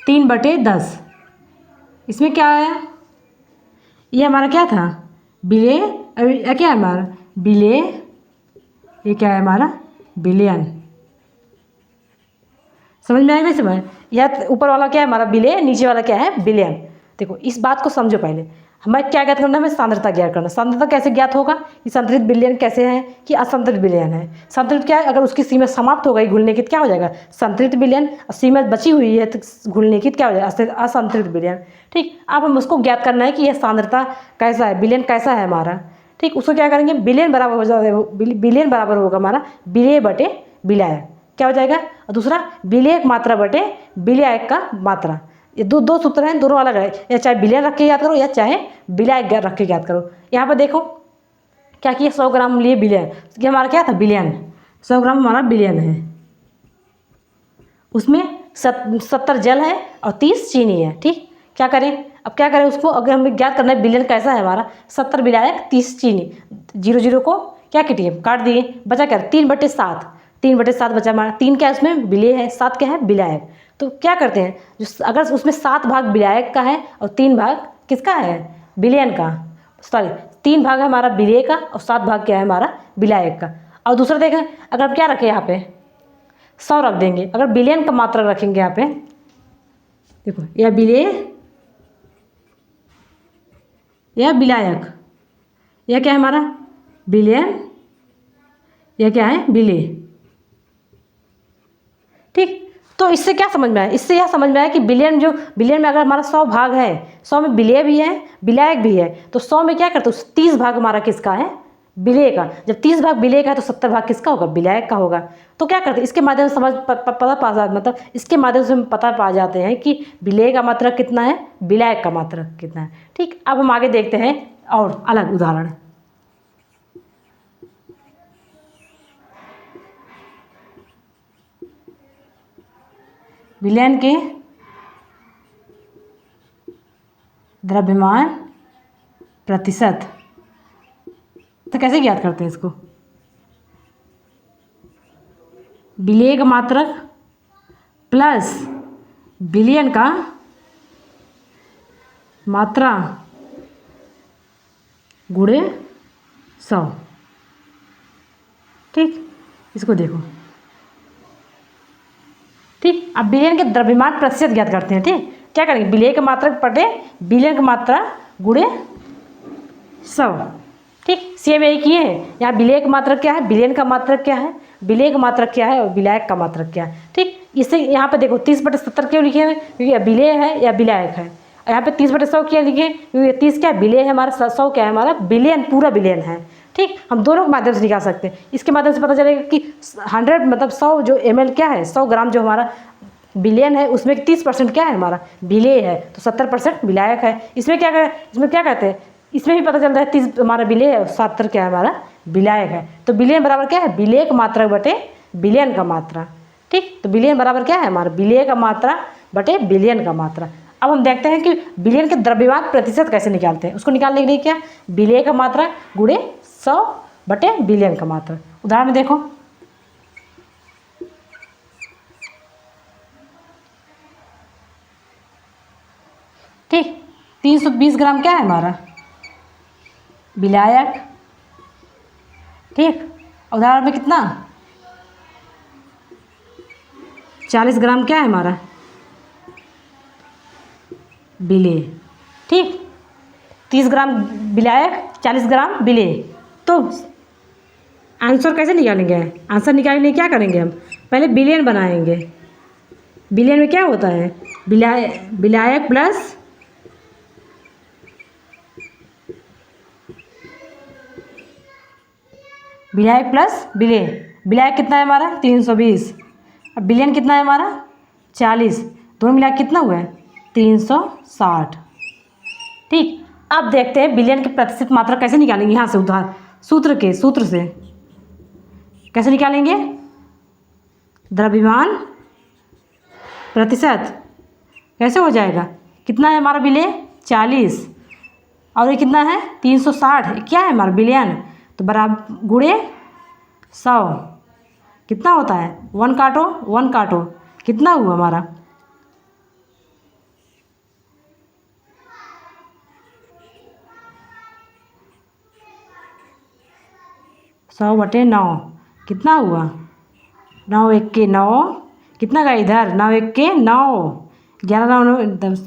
3/10। इसमें क्या है? ये हमारा क्या था? विलेय। अभी क्या है हमारा? विलेय। ये क्या है हमारा? बिलियन। समझ में आया नहीं? समझ? या ऊपर वाला क्या है हमारा? विलेय। नीचे वाला क्या है? बिलियन। देखो इस बात को समझो पहले। हमें क्या ज्ञात करना है? हमें सांद्रता ज्ञात करना। सांद्रता कैसे ज्ञात होगा कि संतुलित बिलियन कैसे है कि असंतुलित बिलियन है? संतुलित क्या है? अगर उसकी सीमा समाप्त हो गई घुलने की क्या हो जाएगा? संतुलित बिलियन। और सीमा बची हुई है तो घुलने की क्या हो जाएगा? असंतुलित बिलियन। ठीक। अब हम उसको ज्ञात करना है कि यह सांद्रता कैसा है, बिलियन कैसा है हमारा। ठीक। उसको क्या करेंगे? बिलियन बराबर हो जाएगा, बिलियन बराबर होगा हमारा विलेय/विलायक। क्या हो जाएगा? और दूसरा विलेयक मात्रा बटे विलायक का मात्रा। ये दो सूत्र हैं, दोनों अलग है। या चाहे बिलियन रख के याद करो या चाहे विलायक रख के याद करो। यहाँ पर देखो क्या किया? 100 ग्राम लिए बिलियन। ये हमारा क्या था? बिलियन। 100 ग्राम हमारा बिलियन है। उसमें 70 जल है और 30 चीनी है। ठीक। क्या करें? अब क्या करें उसको? अगर हमें ज्ञात करना है बिलियन कैसा है हमारा? 70 विलायक 30 चीनी। 0 को क्या किए? काट दिए। बचा क्या? 3/7। 3/7 बचा हमारा। 3 क्या है उसमें? विलेय है। 7 क्या है? विलायक। तो क्या करते हैं? जो अगर उसमें 7 भाग विलायक का है और 3 भाग किसका है? विलियन का। सॉरी, 3 भाग है हमारा विलेय का और 7 भाग क्या है हमारा? विलायक का। और दूसरा देखें, अगर हम क्या रखें यहाँ पे? 100 रख देंगे। अगर बिलियन का मात्रा रखेंगे यहाँ पे, देखो यह विलेय, यह विलायक, यह क्या है हमारा? बिलियन, यह क्या है? विलेय। ठीक। तो इससे क्या समझ में आया? इससे यह समझ में आया कि बिलियन में अगर हमारा 100 भाग है, 100 में विलेय भी है विलायक भी है, तो 100 में क्या करते? 30 भाग हमारा किसका है? विलेय का। जब 30 भाग विलेय का है तो 70 भाग किसका होगा? विलायक का होगा। तो क्या करते? इसके माध्यम से मतलब इसके माध्यम से हम पता पा जाते हैं कि विलेय का मात्रा कितना है, विलायक का मात्रा कितना है। ठीक। अब हम आगे देखते हैं और अलग उदाहरण। विलयन के द्रव्यमान प्रतिशत। तो कैसे ज्ञात करते हैं इसको? विलेय का मात्रक प्लस विलयन का मात्रा गुणे 100। ठीक। इसको देखो। ठीक। अब विलयन के द्रव्यमान प्रतिशत ज्ञात करते हैं। ठीक। क्या करेंगे? विलेय का मात्रक बटे विलयन का मात्रा गुणे 100। ठीक। सेम यही किए हैं। यहाँ विलेय का मात्रक क्या है, विलयन का मात्रक क्या है, विलेय का मात्रक क्या है और विलायक का मात्रक क्या है। ठीक। इससे यहाँ पे देखो 30/70 क्यों लिखे हैं? क्योंकि यह विलेय है या विलायक है। और यहाँ पे 30/100 क्या लिखे? क्योंकि 30 क्या है? विलेय है हमारा, 100 क्या है हमारा? विलयन, पूरा विलयन है। ठीक। हम दोनों के माध्यम से निकाल सकते हैं। इसके माध्यम से पता चलेगा कि 100 मतलब 100 जो ml क्या है, 100 ग्राम जो हमारा विलयन है उसमें 30% क्या है हमारा? विलेय है। तो 70% विलायक है। इसमें क्या करें? इसमें क्या कहते हैं? इसमें भी पता चलता है 30 हमारा विलेय है और 70 क्या है हमारा? विलायक है। तो विलयन बराबर क्या है? विलेय का मात्रा बटे विलयन का मात्रा। ठीक। तो विलयन बराबर क्या है हमारा? विलेय का मात्रा बटे विलयन का मात्रा। अब हम देखते हैं कि विलयन के द्रव्यमान प्रतिशत कैसे निकालते हैं। उसको निकालने के लिए क्या? विलेय का मात्रा गुणे 100 बटे विलयन का मात्रा। उदाहरण में देखो, ठीक। 320 ग्राम क्या है हमारा विलायक। ठीक। उदाहरण में कितना 40 ग्राम क्या है हमारा विलेय। ठीक। 30 ग्राम विलायक, 40 ग्राम विलेय। तो आंसर कैसे निकालेंगे? आंसर निकालने के लिए क्या करेंगे हम? पहले बिलियन बनाएंगे। बिलियन में क्या होता है? विलायक प्लस विलायक प्लस विलेय। विलायक कितना है हमारा 320। अब बिलियन कितना है हमारा 40। दोनों मिला के कितना हुआ है 360। ठीक। अब देखते हैं बिलियन की प्रतिशत मात्रा कैसे निकालेंगे। यहाँ से उधार सूत्र से कैसे निकालेंगे? द्रव्यमान प्रतिशत कैसे हो जाएगा? कितना है हमारा विलेय 40 और ये कितना है 360। क्या है हमारा बिलियन? तो बराबर गुणे 100 कितना होता है? 1 काटो 1 काटो कितना हुआ हमारा 100/9 कितना हुआ 9 1 के 9 कितना का इधर 9 1 के 9 11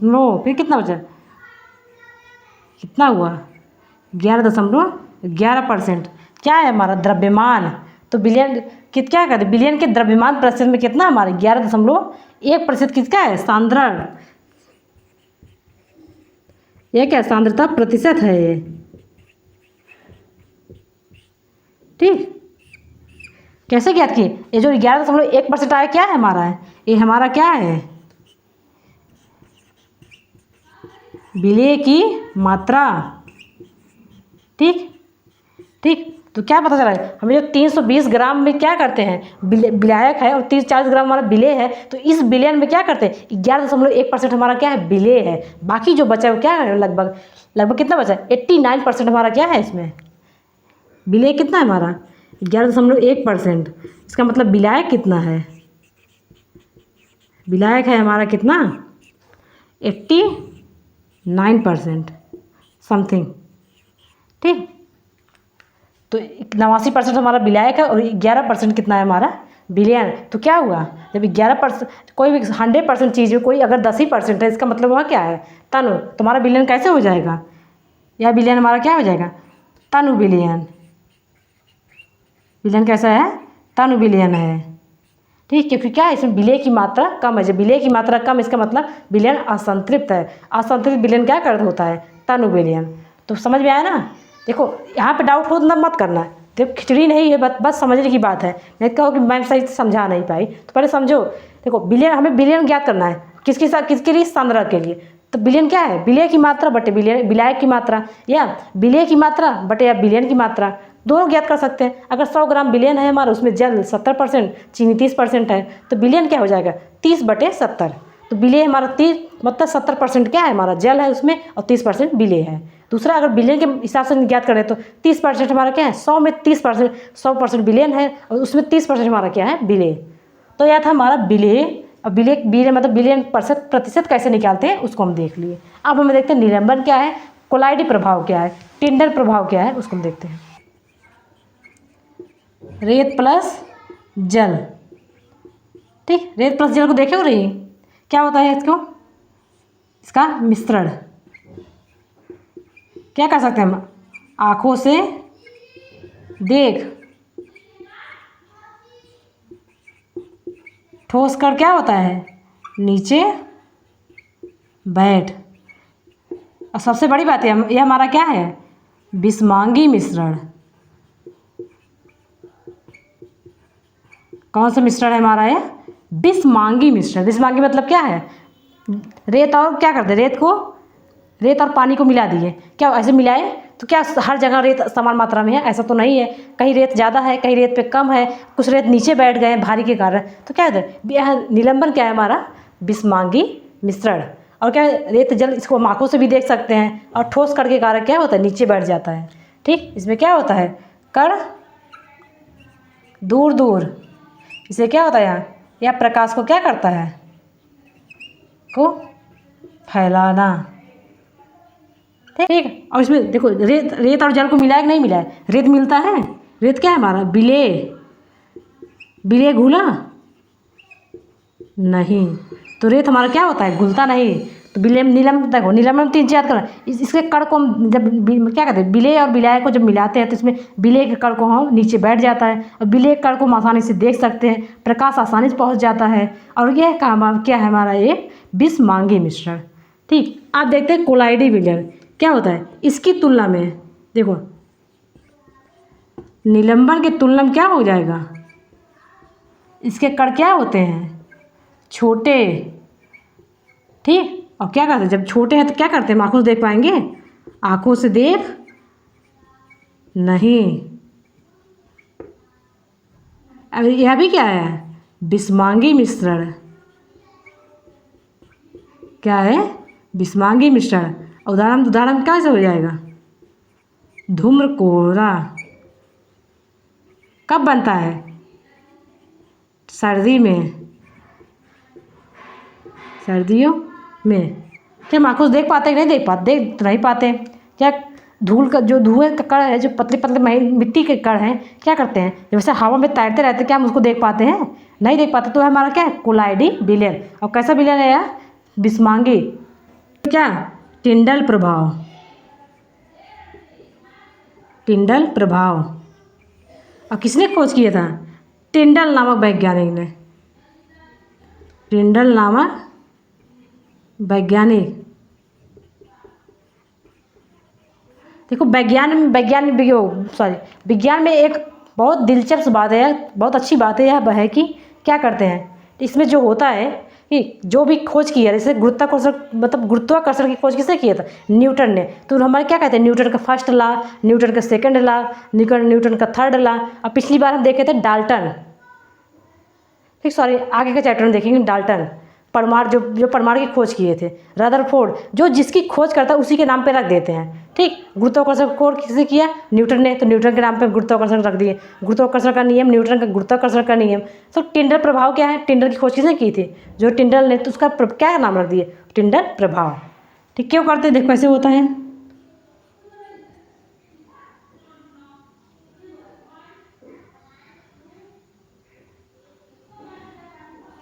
9 फिर कितना बचा कितना हुआ 11.11%। क्या है हमारा द्रव्यमान? तो बिलियन क्या कहते हैं बिलियन के द्रव्यमान प्रतिशत में कितना हमारे 11.1% किसका है सांद्रण। ये क्या सांद्रता प्रतिशत है ये। ठीक। कैसे ज्ञात किए? ये जो 11.1% आया क्या है हमारा है? ये हमारा क्या है विलेय की मात्रा। ठीक। ठीक। तो क्या पता चला हमें जो 320 ग्राम में क्या करते हैं विलायक है और 30-40 ग्राम हमारा विलेय है। तो इस बिलियन में क्या करते हैं 11.1% हमारा क्या है विलेय है। बाकी जो बचा है वो क्या है लगभग कितना बचा है 89% हमारा क्या है इसमें विलेय कितना है हमारा 11.1%। इसका मतलब विलायक कितना है? विलायक है हमारा कितना 89% समथिंग। ठीक। तो 89% हमारा विलायक है और 11% कितना है हमारा बिलियन। तो क्या हुआ जब 11% कोई भी 100% चीज़ में कोई अगर 10% है इसका मतलब वह क्या है तनु। तुम्हारा बिलियन कैसे हो जाएगा? यह बिलियन हमारा क्या हो जाएगा तनु बिलियन। बिलियन कैसा है तनु बिलियन है। ठीक। क्योंकि क्या है इसमें विलेय की मात्रा कम है। जब विलेय की मात्रा कम इसका मतलब बिलियन असंतृप्त है। असंतृप्त बिलियन क्या कर होता है तनु बिलियन। तो समझ में आया ना? देखो यहाँ पे डाउट हो तो मत करना। जब खिचड़ी नहीं है बस समझने की बात है। नहीं कहो कि मैम सही से समझा नहीं पाई तो पहले समझो। देखो बिलियन हमें बिलियन ज्ञात करना है किसके साथ किसके लिए सांद्रता के लिए। तो बिलियन क्या है विलेय की मात्रा बटे विलायक की मात्रा या विलेय की मात्रा बटे या बिलियन की मात्रा दोनों ज्ञात कर सकते हैं। अगर 100 ग्राम बिलियन है हमारा उसमें जल 70% चीनी 30% है तो बिलियन क्या हो जाएगा 30/70। तो विलेय हमारा 30 मतलब 70% क्या है हमारा जल है उसमें और 30% विलेय है। दूसरा अगर बिलियन के हिसाब से ज्ञात करें तो 30% हमारा क्या है 100 में 30% 100% बिलियन है और उसमें 30% हमारा क्या है विलेय। तो यह था हमारा विलेय। अब विलेय मतलब बिलियन प्रतिशत कैसे निकालते हैं उसको हम देख लिए। अब हमें देखते हैं निलंबन क्या है कोलाइडी प्रभाव क्या है टिंडल प्रभाव क्या है उसको हम देखते हैं। रेत प्लस जल। ठीक। रेत प्लस जल को देखे हो रही क्या होता है इसका मिश्रण। क्या कर सकते हैं हम आँखों से देख ठोस कर क्या होता है नीचे बैठ। और सबसे बड़ी बात है यह हमारा क्या है बिस्मांगी मिश्रण। कौन सा मिश्रण है हमारा ये बिस्मांगी मिश्रण। बिस्मांगी मतलब क्या है रेत और क्या करते रेत और पानी को मिला दिए। क्या ऐसे मिलाए तो क्या हर जगह रेत समान मात्रा में है ऐसा तो नहीं है। कहीं रेत ज़्यादा है कहीं रेत पे कम है कुछ रेत नीचे बैठ गए हैं भारी के कारण। तो क्या है निलंबन क्या है हमारा बिस्मांगी मिश्रण। और क्या रेत जल इसको हम आँखों से भी देख सकते हैं और ठोस कण के कारण क्या होता है नीचे बैठ जाता है। ठीक। इसमें क्या होता है कण दूर दूर इसे क्या होता है यहाँ यह प्रकाश को क्या करता है को फैलाना। ठीक। और इसमें देखो रेत, रेत और जल को मिलाया कि नहीं मिलाया? रेत मिलता है, रेत क्या है हमारा? विलेय। विलेय घुला नहीं, तो रेत हमारा क्या होता है? घुलता नहीं। तो विलेय नीलम, देखो नीलम में 3 चीज़ याद करना। इसके कण को हम जब क्या कहते हैं, विलेय और विलाय को जब मिलाते हैं तो इसमें विलेय के कण को हम नीचे बैठ जाता है और विलेय के कण को हम आसानी से देख सकते हैं, प्रकाश आसानी से पहुंच जाता है। और यह काम क्या है हमारा? एक विषमांगी मिश्रण। ठीक। आप देखते हैं कोलाइडी विलयन क्या होता है इसकी तुलना में। देखो निलंबन की तुलना में क्या हो जाएगा? इसके कण क्या होते हैं? छोटे। ठीक। और क्या करते हैं? जब छोटे हैं तो क्या करते हैं? आंखों से देख पाएंगे? आंखों से देख नहीं। अब यह भी क्या है? विषमांगी मिश्रण। क्या है? विषमांगी मिश्रण। उदाहरण उदाहरण कैसे हो जाएगा? धूम्र कोहरा कब बनता है? सर्दी में। सर्दियों में। क्या हम आंखों से देख पाते हैं कि नहीं देख पाते? देख तो नहीं पाते। क्या धूल का जो धुएं का कण है, जो पतले पतले मिट्टी के कण हैं, क्या करते हैं? जैसे हवा में तैरते रहते, क्या हम उसको देख पाते हैं? नहीं देख पाते। तो हमारा क्या है? कोलाइडी विलयन। और कैसा विलयन है यार? विषमांगी। क्या? टिंडल प्रभाव। टिंडल प्रभाव। और किसने खोज किया था? टिंडल नामक वैज्ञानिक ने। टिंडल नामक वैज्ञानिक। देखो विज्ञान में एक बहुत दिलचस्प बात है, बहुत अच्छी बात है यह है कि क्या करते हैं इसमें जो होता है कि जो भी खोज किया, जैसे गुरुत्वाकर्षण, मतलब गुरुत्वाकर्षण की खोज किसने किया था? न्यूटन ने। तो हमारे क्या कहते हैं? न्यूटन का फर्स्ट लॉ, न्यूटन का सेकंड लॉ, न्यूटन का थर्ड लॉ। और पिछली बार हम देखे थे डाल्टन। ठीक, सॉरी आगे के चैप्टर में देखेंगे डाल्टन। परमाणु जो परमाणु की खोज किए थे। रदरफोर्ड, जो जिसकी खोज करता है उसी के नाम पे रख देते हैं। ठीक। गुरुत्वाकर्षण खोज किसने किया? न्यूटन ने। तो न्यूटन के नाम पे गुरुत्वाकर्षण रख दिए। गुरुत्वाकर्षण का नियम, न्यूटन का गुरुत्वाकर्षण का नियम। तो टिंडल प्रभाव क्या है? टिंडल की खोज किसने की थी? जो टिंडल ने। तो उसका क्या नाम रख दिए? टिंडल प्रभाव। ठीक। क्यों करते हैं? देखो कैसे होता है।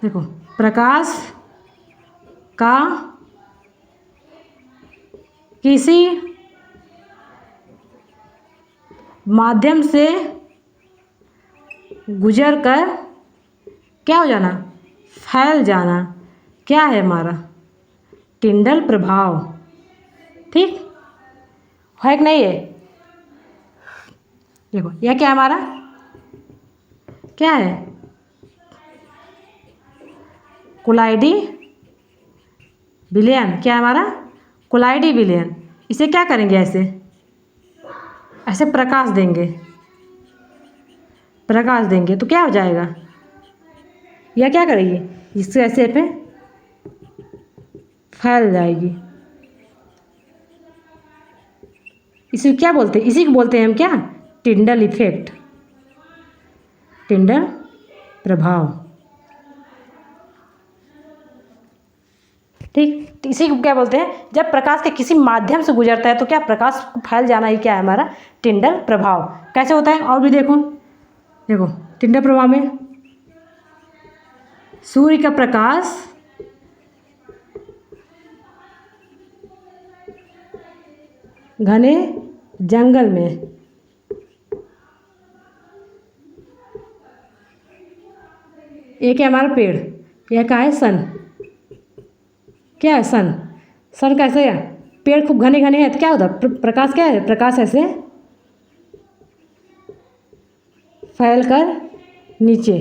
देखो प्रकाश का किसी माध्यम से गुजर कर क्या हो जाना? फैल जाना। क्या है हमारा? टिंडल प्रभाव। ठीक है कि नहीं है? देखो यह क्या है हमारा? क्या है? कोलाइडी विलयन। क्या है हमारा? कोलाइडी विलयन। इसे क्या करेंगे? ऐसे ऐसे प्रकाश देंगे। प्रकाश देंगे तो क्या हो जाएगा? यह क्या करेगी? इससे ऐसे पे फैल जाएगी। इसे क्या बोलते हैं? इसी को बोलते हैं हम क्या? Tyndall effect. टिंडल प्रभाव। ठीक। तो इसी को क्या बोलते हैं? जब प्रकाश के किसी माध्यम से गुजरता है तो क्या? प्रकाश फैल जाना ही क्या है हमारा? टिंडल प्रभाव। कैसे होता है? और भी देखो। देखो टिंडल प्रभाव में सूर्य का प्रकाश घने जंगल में एक है हमारा पेड़, यह क्या है? सन। क्या है? सन। सन कैसे है? पेड़ खूब घने घने हैं तो क्या होता है? प्रकाश क्या है? प्रकाश ऐसे फैल कर नीचे।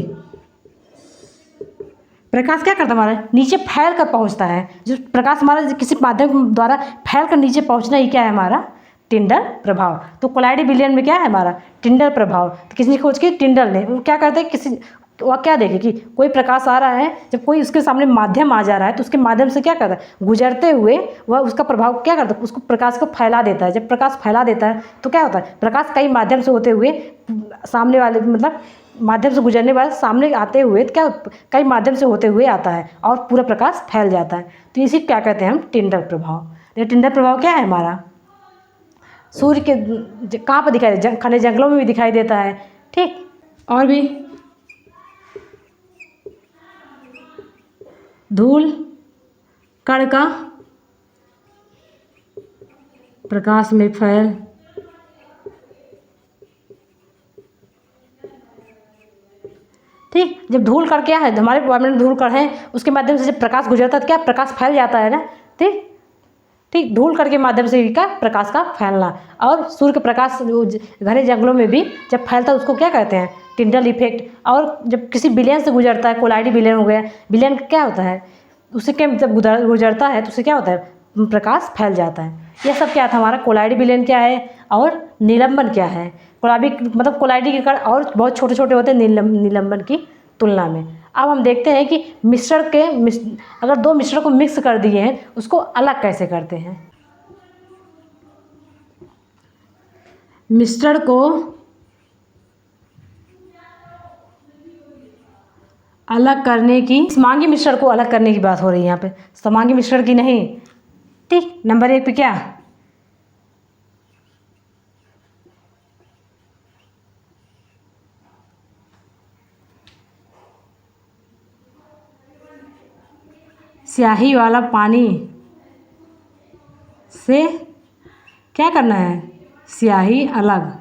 प्रकाश क्या करता है हमारा? नीचे फैल कर पहुंचता है। जो प्रकाश हमारा किसी माध्यम द्वारा फैल कर नीचे पहुंचना ही क्या है हमारा? टिंडल प्रभाव। तो कोलाइडी विलयन में क्या है हमारा? टिंडल प्रभाव। तो किसने खोज की? टिंडल ने। वो क्या करते हैं? किसी वह क्या देखे कि कोई प्रकाश आ रहा है, जब कोई उसके सामने माध्यम आ जा रहा है तो उसके माध्यम से क्या करता है? गुजरते हुए वह उसका प्रभाव क्या करता है? उसको प्रकाश को फैला देता है। जब प्रकाश फैला देता है तो क्या होता है? प्रकाश कई माध्यम से होते हुए सामने वाले, मतलब माध्यम से गुजरने वाले सामने आते हुए तो क्या कई माध्यम से होते हुए आता है और पूरा प्रकाश फैल जाता है। तो इसी क्या कहते हैं हम? टिंडल प्रभाव। ये टिंडल प्रभाव क्या है हमारा? सूर्य के कहाँ पर दिखाई दे, घने जंगलों में भी दिखाई देता है। ठीक, और भी धूल कण का प्रकाश में फैल ठीक, जब धूल कण क्या है, हमारे वायुमंडल में धूल कण है, उसके माध्यम से जब प्रकाश गुजरता है तो क्या प्रकाश फैल जाता है ना। ठीक ठीक, धूल कण के माध्यम से भी क्या प्रकाश का फैलना। और सूर्य के प्रकाश घने जंगलों में भी जब फैलता है उसको क्या कहते हैं, टिंडल इफेक्ट। और जब किसी विलेन से गुजरता है, कोलाइडी विलेन हो गया, विलेन का क्या होता है, उससे क्या जब गुजरता है तो उससे क्या होता है, प्रकाश फैल जाता है। यह सब क्या था हमारा, कोलाइडी विलेन क्या है और निलंबन क्या है। कोलाबी मतलब कोलाइडी के कण और बहुत छोटे छोटे होते हैं निलंबन की तुलना में। अब हम देखते हैं कि अगर दो मिश्रण को मिक्स कर दिए हैं उसको अलग कैसे करते हैं। मिश्रण को अलग करने की, समांगी मिश्रण को अलग करने की बात हो रही है यहाँ पे, समांगी मिश्रण की नहीं। ठीक, नंबर 1 पे क्या, स्याही वाला पानी से क्या करना है, स्याही अलग।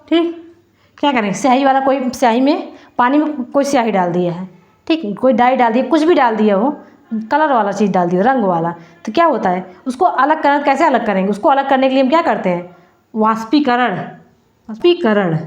ठीक, क्या करें, स्याही वाला कोई स्याही में, पानी में कोई स्याही डाल दिया है, ठीक, कोई डाई डाल दिया, कुछ भी डाल दिया हो, कलर वाला चीज़ डाल दिया, रंग वाला, तो क्या होता है उसको अलग करना, कैसे अलग करेंगे उसको, अलग करने के लिए हम क्या करते हैं, वाष्पीकरण। वाष्पीकरण,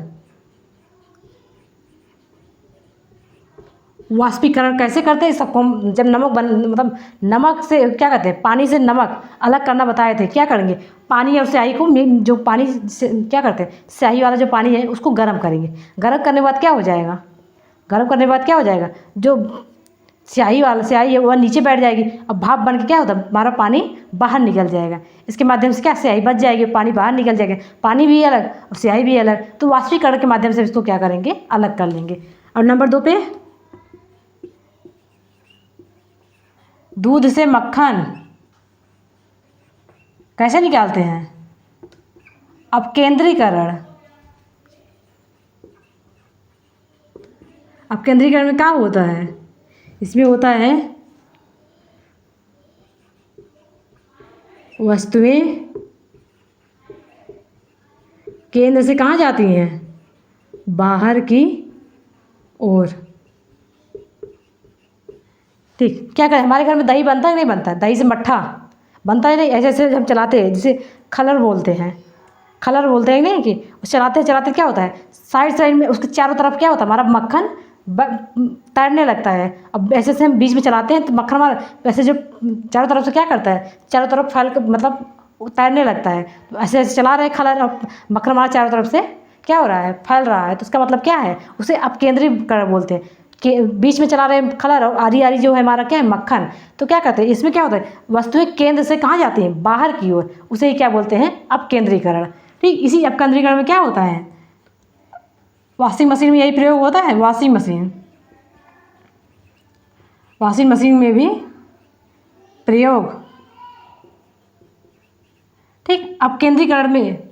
वाष्पीकरण कैसे करते हैं सबको हम, जब मतलब नमक से क्या कहते हैं, पानी से नमक अलग करना बताए थे, क्या करेंगे, पानी और स्याही को, जो पानी से क्या करते हैं, स्याही वाला जो पानी है उसको गर्म करेंगे। गर्म करने के बाद क्या हो जाएगा, गर्म करने के बाद क्या हो जाएगा, जो स्याही है वह नीचे बैठ जाएगी। अब भाप बन के क्या होता है, हमारा पानी बाहर निकल जाएगा। इसके माध्यम से क्या स्याही बच जाएगी, पानी बाहर निकल जाएगा, पानी भी अलग और स्याही भी अलग। तो वाष्पीकरण के माध्यम से इसको क्या करेंगे, अलग कर लेंगे। और नंबर 2 पे, दूध से मक्खन कैसे निकालते हैं, अपकेंद्रीकरण। अपकेंद्रीकरण में क्या होता है, इसमें होता है वस्तुएं केंद्र से कहाँ जाती हैं, बाहर की ओर। ठीक, क्या करें, हमारे घर में दही बनता है नहीं बनता है, दही से मट्ठा बनता है नहीं, ऐसे ऐसे हम चलाते हैं, जिसे खलर बोलते हैं, खलर बोलते हैं नहीं, कि चलाते चलाते क्या होता है, साइड साइड में उसके चारों तरफ क्या होता है, हमारा मक्खन तैरने लगता है। अब ऐसे से हम बीच में चलाते हैं तो मक्खन हमारा ऐसे जो चारों तरफ से क्या करता है, चारों तरफ फैल कर मतलब तैरने लगता है। तो ऐसे ऐसे चला रहे खलर, और मक्खन हमारा चारों तरफ से क्या हो रहा है, फैल रहा है। तो उसका मतलब क्या है, उसे अपकेंद्रीकरण बोलते हैं, कि बीच में चला रहे खलर और आरी आरी जो है हमारा क्या है, मक्खन। तो क्या कहते हैं, इसमें क्या होता है, वस्तुएं केंद्र से कहाँ जाती हैं, बाहर की ओर, उसे क्या बोलते हैं, अपकेंद्रीकरण। ठीक, इसी अपकेंद्रीकरण में क्या होता है, वॉशिंग मशीन में यही प्रयोग होता है। वॉशिंग मशीन में भी प्रयोग। ठीक, अपकेंद्रीकरण में,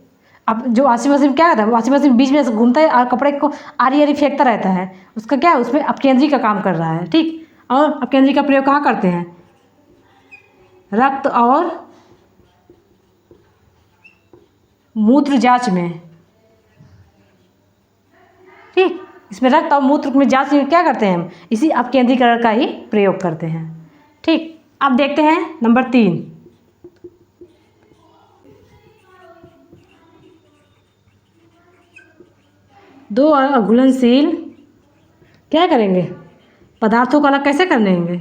अब जो वॉशिंग मशीन क्या करता है, वॉशिंग मशीन बीच में से घूमता है और कपड़े को आरी आरी फेंकता रहता है, उसका क्या है, उसमें अपकेंद्री का काम कर रहा है। ठीक, और अपकेंद्री का प्रयोग कहाँ करते हैं, रक्त और मूत्र जांच में। ठीक, इसमें रक्त और मूत्र में जांच में क्या करते हैं हम, इसी अपकेंद्रीकरण का ही प्रयोग करते हैं। ठीक, अब देखते हैं नंबर 3, दो अघुलनशील क्या करेंगे, पदार्थों को अलग कैसे कर लेंगे,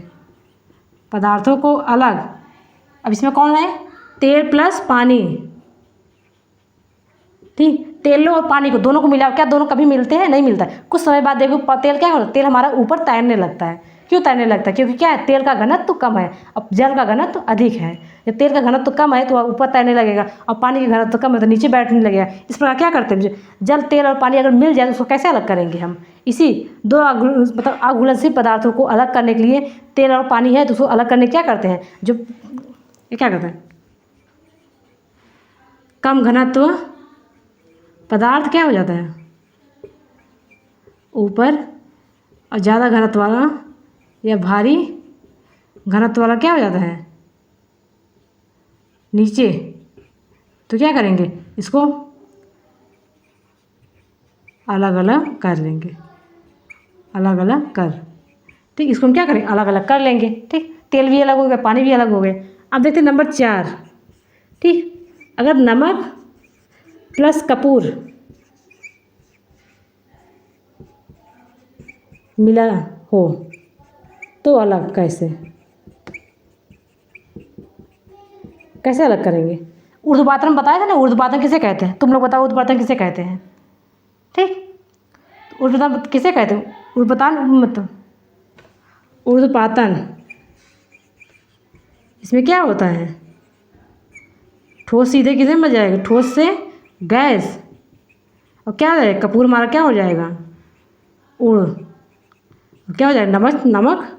पदार्थों को अलग। अब इसमें कौन है, तेल प्लस पानी। ठीक, तेल और पानी को दोनों को मिला, क्या दोनों कभी मिलते हैं, नहीं मिलता है। कुछ समय बाद देखो तेल क्या होता है, तेल हमारा ऊपर तैरने लगता है। क्यों तैरने लगता है? क्योंकि क्या है, तेल का घनत्व कम है, अब जल का घनत्व अधिक है। जब तेल का घनत्व कम है तो वह ऊपर तैरने लगेगा, और पानी का घनत्व कम है तो नीचे बैठने लगेगा। इस प्रकार क्या करते हैं, जल, तेल और पानी अगर मिल जाए तो उसको कैसे अलग करेंगे हम? इसी दो मतलब अघुलनशील पदार्थों को अलग करने के लिए, तेल और पानी है तो उसको अलग करने क्या करते हैं, जो ये क्या करते हैं, कम घनत्व पदार्थ क्या हो जाता है ऊपर, और ज़्यादा घनत्व वाला या भारी घनत्व वाला क्या हो जाता है नीचे। तो क्या करेंगे, इसको अलग अलग कर लेंगे, अलग अलग कर, ठीक। इसको हम क्या करेंगे, अलग अलग कर लेंगे, ठीक। तेल भी अलग हो गया, पानी भी अलग हो गए। अब देखते हैं नंबर 4, ठीक। अगर नमक प्लस कपूर मिला हो तो अलग कैसे, कैसे अलग करेंगे? ऊर्ध्वपातन में बताया था ना, ऊर्ध्वपातन किसे कहते हैं, तुम लोग बताओ ऊर्ध्वपातन किसे कहते हैं, ठीक। ऊर्ध्वपातन किसे कहते हैं, ऊर्ध्वपातन मतलब ऊर्ध्वपातन, इसमें क्या होता है, ठोस सीधे किसे में जाएगा, ठोस से गैस, और क्या हो जाएगा, कपूर हमारा क्या हो जाएगा, उड़, क्या हो जाएगा, नमक, नमक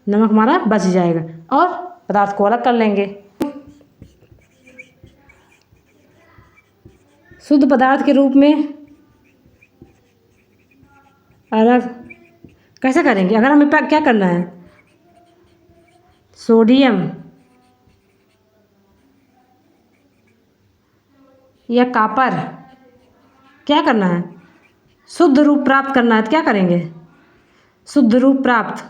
नमक हमारा बच जाएगा, और पदार्थ को अलग कर लेंगे। शुद्ध पदार्थ के रूप में अलग कैसे करेंगे, अगर हमें क्या करना है, सोडियम या कॉपर क्या करना है, शुद्ध रूप प्राप्त करना है, तो क्या करेंगे, शुद्ध रूप प्राप्त।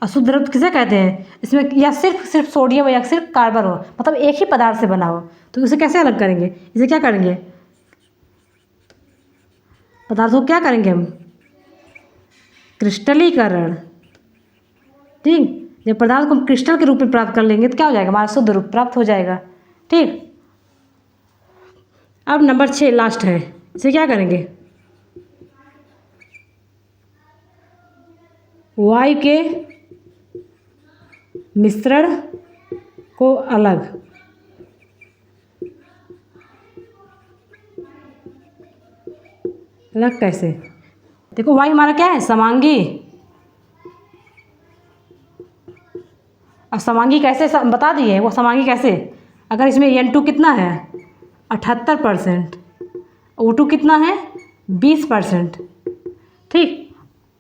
अशुद्ध रूप किसे कहते हैं, इसमें या सिर्फ सोडियम हो या सिर्फ कार्बन हो, मतलब एक ही पदार्थ से बना हो, तो इसे कैसे अलग करेंगे, इसे क्या करेंगे, पदार्थों को क्या करेंगे हम, क्रिस्टलीकरण, ठीक। जब पदार्थ को हम क्रिस्टल के रूप में प्राप्त कर लेंगे तो क्या हो जाएगा, हमारा शुद्ध रूप प्राप्त हो जाएगा, ठीक। अब नंबर 6 लास्ट है, इसे क्या करेंगे, वायु के मिश्रण को अलग, अलग कैसे, देखो वायु हमारा क्या है, समांगी, अब समांगी कैसे बता दिए, वो समांगी कैसे, अगर इसमें N2 कितना है 78%, O2 कितना है 20%, ठीक।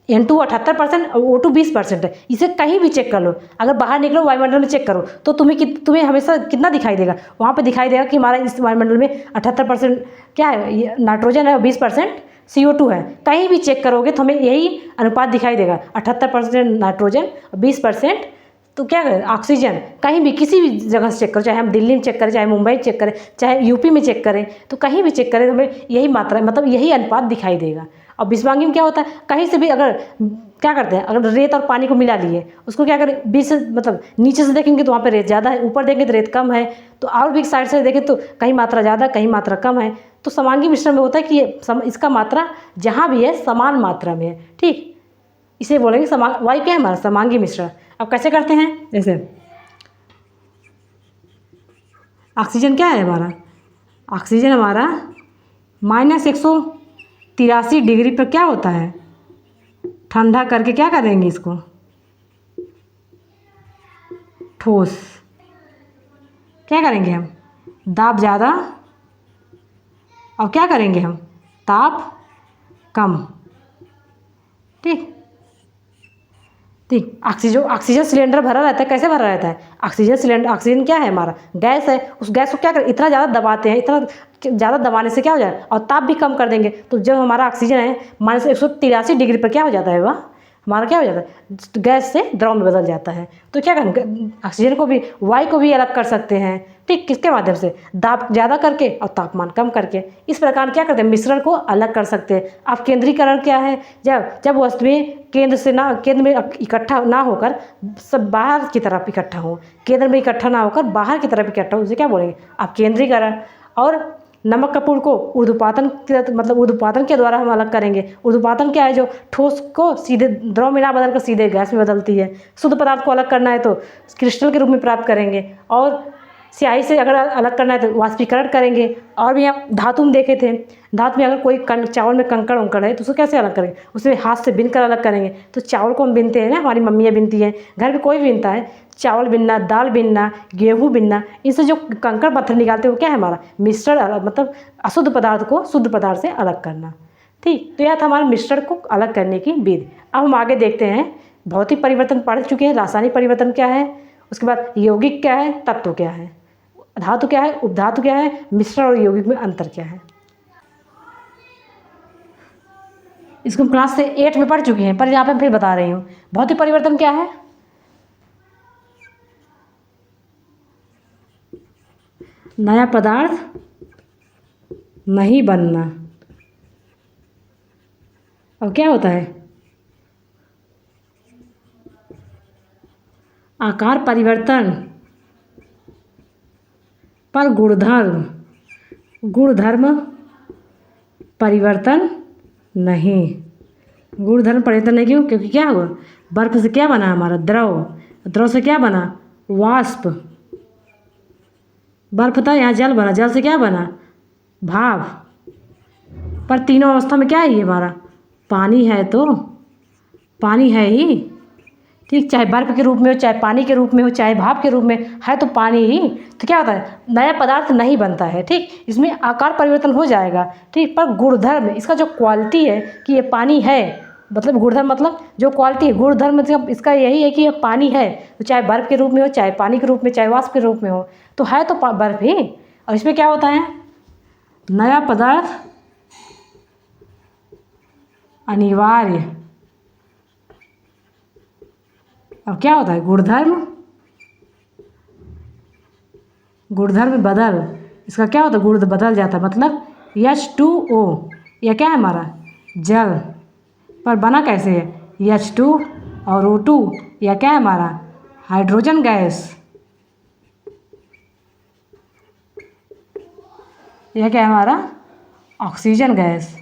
N2 78% और O2 20% है, इसे कहीं भी चेक कर लो, अगर बाहर निकलो वायुमंडल में चेक करो तो तुम्हें हमेशा कितना दिखाई देगा, वहाँ पे दिखाई देगा कि हमारा इस वायुमंडल में 78% क्या है, ये नाइट्रोजन है और 20% CO2 है। कहीं भी चेक करोगे तो हमें यही अनुपात दिखाई देगा, 78% नाइट्रोजन और 20% तो क्या करें ऑक्सीजन। कहीं भी किसी भी जगह से चेक करो, चाहे हम दिल्ली में चेक करें, चाहे मुंबई में चेक करें, चाहे यूपी में चेक करें, तो कहीं भी चेक करें तो हमें यही मात्रा मतलब यही अनुपात दिखाई देगा। और विषवांगी में क्या होता है, कहीं से भी अगर क्या करते हैं, अगर रेत और पानी को मिला लिए उसको क्या करें, बीच से मतलब नीचे से देखेंगे तो वहाँ पे रेत ज़्यादा है, ऊपर देखेंगे तो रेत कम है, तो और भी साइड से देखें तो कहीं मात्रा ज़्यादा कहीं मात्रा कम है। तो समांगी मिश्रण में होता है कि इसका मात्रा जहाँ भी है समान मात्रा में है, ठीक। इसे बोलेंगे वायु क्या है हमारा समांगी मिश्रण। अब कैसे करते हैं, जैसे ऑक्सीजन क्या है हमारा, ऑक्सीजन हमारा -183 डिग्री पर क्या होता है, ठंडा करके क्या करेंगे इसको ठोस, क्या करेंगे हम दाब ज़्यादा और क्या करेंगे हम ताप कम, ठीक। ऑक्सीजन सिलेंडर भरा रहता है, कैसे भरा रहता है, ऑक्सीजन सिलेंडर, ऑक्सीजन क्या है हमारा गैस है, उस गैस को क्या करें इतना ज़्यादा दबाते हैं, इतना ज़्यादा दबाने से क्या हो जाए और ताप भी कम कर देंगे, तो जब हमारा ऑक्सीजन है -183 डिग्री पर क्या हो जाता है, वह हमारा क्या हो जाता है गैस से द्रव में बदल जाता है। तो क्या करें ऑक्सीजन को भी वायु को भी अलग कर सकते हैं, ठीक। किसके माध्यम से, दाब ज़्यादा करके और तापमान कम करके। इस प्रकार क्या करते हैं मिश्रण को अलग कर सकते हैं। अब केंद्रीकरण क्या है, जब वस्तुएं केंद्र में इकट्ठा ना होकर सब बाहर की तरफ इकट्ठा हो, केंद्र में इकट्ठा ना होकर बाहर की तरफ इकट्ठा हो, उसे क्या बोलेंगे आप केंद्रीकरण। और नमक कपूर को ऊर्ध्वपातन मतलब ऊर्ध्वपातन के द्वारा हम अलग करेंगे। ऊर्ध्वपातन क्या है? जो ठोस को सीधे द्रव में ना बदल कर सीधे गैस में बदलती है। शुद्ध पदार्थ को अलग करना है तो क्रिस्टल के रूप में प्राप्त करेंगे, और स्याही से अगर अलग करना है तो वाष्पीकरण करेंगे। और भी हम धातु में देखे थे, धातु में अगर कोई चावल में कंकड़ उंकड़ है तो उसको कैसे अलग करेंगे? उसे हाथ से बीन कर अलग करेंगे। तो चावल को हम बीनते हैं ना, हमारी मम्मियाँ बीनती हैं, घर में कोई बीनता है। चावल बीनना, दाल बीनना, गेहूँ बीनना, इससे जो कंकड़ पत्थर निकालते हैं वो क्या है? हमारा मिश्रण, मतलब अशुद्ध पदार्थ को शुद्ध पदार्थ से अलग करना। ठीक, तो यह था हमारे मिश्रण को अलग करने की विधि। अब हम आगे देखते हैं, भौतिक परिवर्तन पढ़ चुके हैं, रासायनिक परिवर्तन क्या है, उसके बाद यौगिक क्या है, तत्व क्या है, धातु क्या है, उपधातु क्या है, मिश्रण और यौगिक में अंतर क्या है। इसको हम क्लास से 8 में पढ़ चुके हैं, पर यहाँ पे मैं फिर बता रही हूँ। भौतिक परिवर्तन क्या है? नया पदार्थ नहीं बनना। और क्या होता है? आकार परिवर्तन पर गुणधर्म परिवर्तन नहीं। गुणधर्म परिवर्तन नहीं, क्यों? क्योंकि क्या हुआ? बर्फ से क्या बना हमारा? द्रव। द्रव से क्या बना? वाष्प। बर्फ था, यहाँ जल बना, जल से क्या बना? भाप। पर तीनों अवस्था में क्या है ये हमारा? पानी है, तो पानी है ही। ठीक, चाहे बर्फ के रूप में हो, चाहे पानी के रूप में हो, चाहे भाप के रूप में है, तो पानी ही। तो क्या होता है? नया पदार्थ नहीं बनता है। ठीक, इसमें आकार परिवर्तन हो जाएगा। ठीक, पर गुणधर्म, इसका जो क्वालिटी है कि ये पानी है, मतलब गुणधर्म मतलब जो क्वालिटी है, गुणधर्म मतलब इसका यही है कि ये पानी है। तो चाहे बर्फ के रूप में हो, चाहे पानी के रूप में, चाहे वाष्प के रूप में हो, तो है तो बर्फ ही। और इसमें क्या होता है? नया पदार्थ अनिवार्य। अब क्या होता है? गुणधर्म बदल। इसका क्या होता है? गुण बदल जाता है, मतलब H2O, यह क्या है हमारा? जल। पर बना कैसे है? H2 और O2, यह क्या है हमारा? Hydrogen gas. यह क्या है हमारा? Oxygen gas.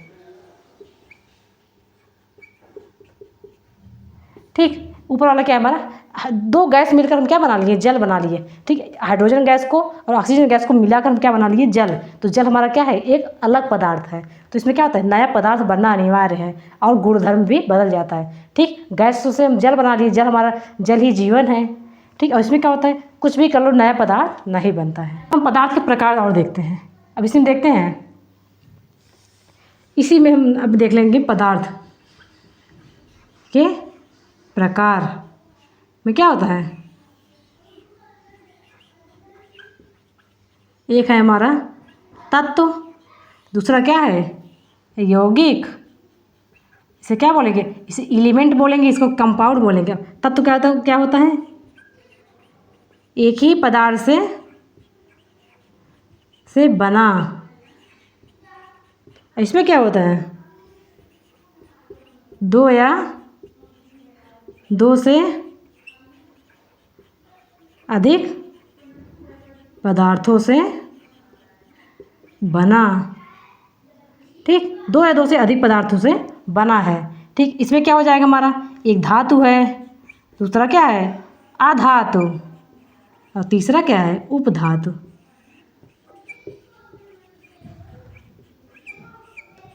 ठीक, ऊपर वाला क्या है हमारा? दो गैस मिलकर हम क्या बना लिए? जल बना लिए। ठीक, हाइड्रोजन गैस को और ऑक्सीजन गैस को मिलाकर हम क्या बना लिए? जल। तो जल हमारा क्या है? एक अलग पदार्थ है। तो इसमें क्या होता है? नया पदार्थ बनना अनिवार्य है, और गुणधर्म भी बदल जाता है। ठीक, गैस से हम जल बना लिए, जल हमारा, जल ही जीवन है। ठीक, और इसमें क्या होता है? कुछ भी कर लो, नया पदार्थ नहीं बनता है। हम पदार्थ के प्रकार और देखते हैं। अब इसमें देखते हैं, इसी में हम अब देख लेंगे पदार्थ के प्रकार में क्या होता है। एक है हमारा तत्व, दूसरा क्या है? यौगिक। इसे क्या बोलेंगे? इसे एलिमेंट बोलेंगे, इसको कंपाउंड बोलेंगे। तत्व क्या होता है? एक ही पदार्थ से बना। इसमें क्या होता है? दो या दो से अधिक पदार्थों से बना। ठीक, दो या दो से अधिक पदार्थों से बना है। ठीक, इसमें क्या हो जाएगा हमारा? एक धातु है, दूसरा क्या है? अधातु, और तीसरा क्या है? उपधातु।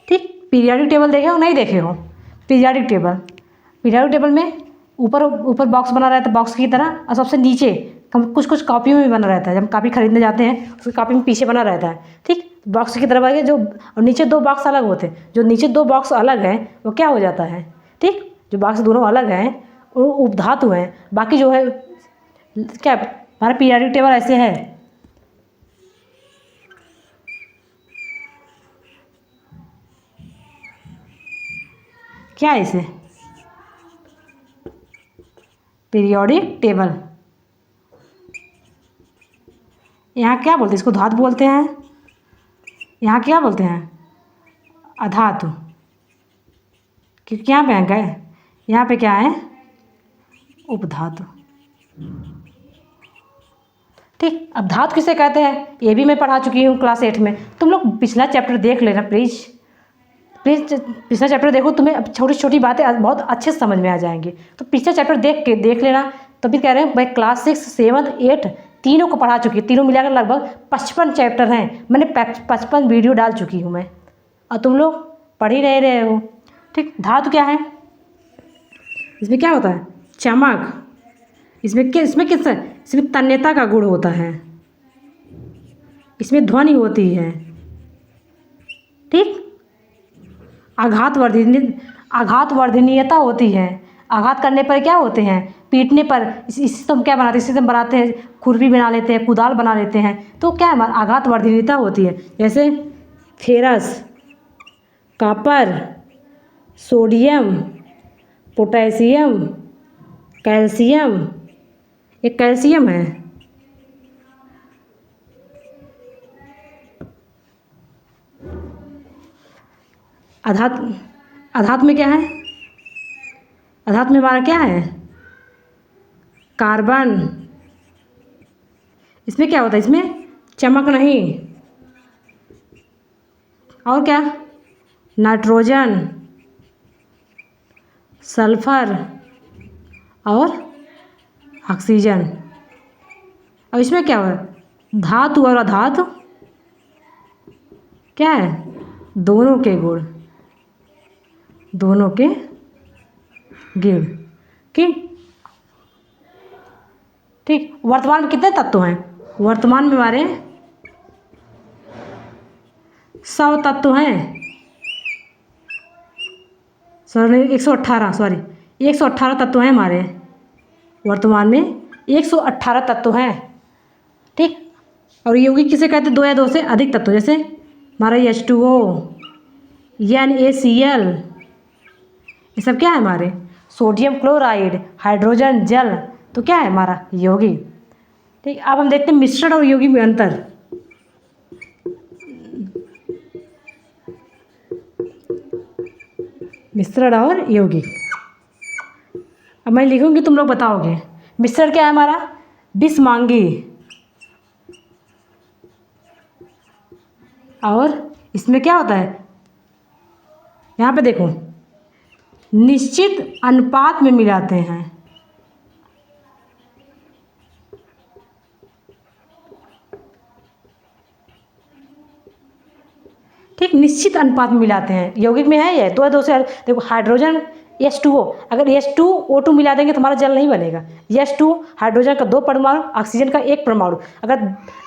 ठीक, पीरियोडिक टेबल देखे हो? नहीं देखे हो? पीरियोडिक टेबल में ऊपर बॉक्स बना रहता है बॉक्स की तरह, और सबसे नीचे कुछ कॉपियों में बना रहता है। जब हम कॉपी खरीदने जाते हैं, उसकी कॉपी में पीछे बना रहता है। ठीक, बॉक्स की तरफ आगे जो, और नीचे दो बॉक्स अलग होते हैं। जो नीचे दो बॉक्स अलग हैं वो क्या हो जाता है? ठीक, जो बॉक्स दोनों अलग हैं वो उपधातु हैं। बाकी जो है क्या, हमारा पीरियोडिक टेबल ऐसे है। क्या है इसे? Periodic table. यहाँ क्या बोलते हैं? इसको धातु बोलते हैं। यहाँ क्या बोलते हैं? अधातु। क्योंकि यहाँ पे गए, यहाँ पे क्या है? उपधातु। ठीक, अब धातु किसे कहते हैं ये भी मैं पढ़ा चुकी हूँ क्लास 8 में। तुम लोग पिछला चैप्टर देख लेना प्लीज़ प्लीज़, पिछला चैप्टर देखो, तुम्हें अब छोटी छोटी बातें बहुत अच्छे से समझ में आ जाएंगी। तो पिछला चैप्टर देख लेना। तो भी कह रहे हैं मैं क्लास 6, 7, 8 तीनों को पढ़ा चुकी हूँ। तीनों मिलाकर लगभग 55 चैप्टर हैं, मैंने 55 वीडियो डाल चुकी हूँ मैं, और तुम लोग पढ़ ही रहे हो। ठीक, धातु क्या है, इसमें क्या होता है, चमक। इसमें इसमें तन्यता का गुण होता है, इसमें ध्वनि होती है। ठीक, आघात वर्धनीयता होती है। आघात करने पर क्या होते हैं, पीटने पर इससे हम क्या बनाते हैं, इससे हम बनाते हैं खुरपी बना लेते हैं, कुदाल बना लेते हैं। तो क्या है, आघात वर्धनीयता होती है। जैसे ferrous, copper, sodium, potassium, calcium. ये कैल्शियम है। आधात में क्या है, आधात में हमारा क्या है, कार्बन। इसमें क्या होता है, इसमें चमक नहीं। और क्या, नाइट्रोजन, सल्फर और ऑक्सीजन। अब इसमें क्या है, धातु और अधातु क्या है, दोनों के गुण, दोनों के गुण। ठीक, वर्तमान में कितने तत्व हैं, वर्तमान में हमारे 100 तत्व हैं। 118 तत्व हैं हमारे वर्तमान में, 118 तत्व हैं। ठीक, और यौगिक किसे कहते हैं, 2 या 2 से अधिक तत्व। जैसे हमारा H2O, NaCl, ये सब क्या है हमारे, सोडियम क्लोराइड, हाइड्रोजन जल। तो क्या है हमारा यौगिक। ठीक, अब हम देखते हैं मिश्रण और यौगिक में अंतर। मिश्रण और यौगिक, अब मैं लिखूंगी, तुम लोग बताओगे। मिश्रण क्या है हमारा, बिस्मांगी, और इसमें क्या होता है, यहाँ पे देखो, निश्चित अनुपात में मिलाते हैं। ठीक, निश्चित अनुपात में मिलाते हैं। यौगिक में है ये 2 या 2 से, देखो हाइड्रोजन H2O, अगर H2O2 मिला देंगे तो हमारा जल नहीं बनेगा। H2 हाइड्रोजन का 2 परमाणु, ऑक्सीजन का 1 परमाणु। अगर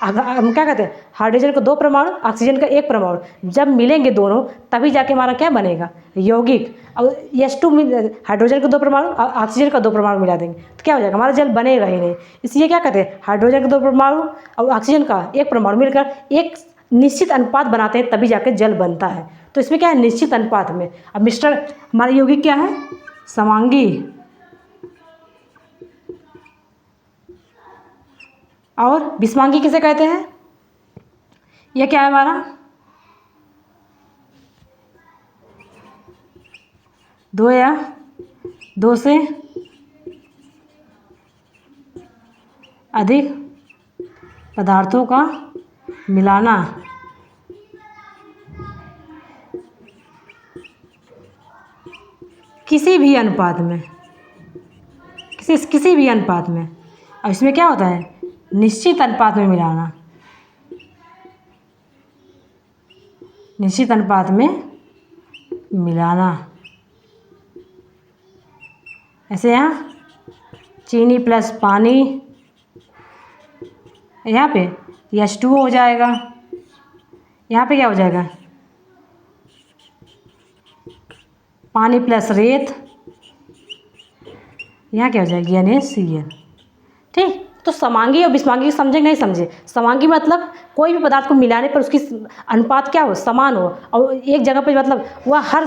हम क्या कहते हैं, हाइड्रोजन का 2 परमाणु, ऑक्सीजन का 1 परमाणु, जब मिलेंगे दोनों तभी जाके हमारा क्या बनेगा, यौगिक। अब H2 हाइड्रोजन का 2 परमाणु, ऑक्सीजन का 2 परमाणु मिला देंगे तो क्या हो जाएगा, हमारा जल बनेगा ही नहीं। इसलिए क्या कहते हैं, हाइड्रोजन का 2 परमाणु और ऑक्सीजन का 1 परमाणु मिलकर एक निश्चित अनुपात बनाते हैं, तभी जाकर जल बनता है। तो इसमें क्या है, निश्चित अनुपात में। अब मिश्रण हमारे यौगिक क्या है, समांगी, और विषमांगी किसे कहते हैं, यह क्या है हमारा, 2 या 2 से अधिक पदार्थों का मिलाना। किसी भी अनुपात में, किसी भी अनुपात में। और इसमें क्या होता है, निश्चित अनुपात में मिलाना, निश्चित अनुपात में मिलाना। ऐसे यहाँ चीनी प्लस पानी, यहाँ पे H2O हो जाएगा, यहाँ पे क्या हो जाएगा, पानी प्लस रेत, यहाँ क्या हो जाएगी, NaCl। ठीक, तो समांगी और विषमांगी समझे नहीं समझे। समांगी मतलब कोई भी पदार्थ को मिलाने पर उसकी अनुपात क्या हो, समान हो, और एक जगह पे मतलब वह हर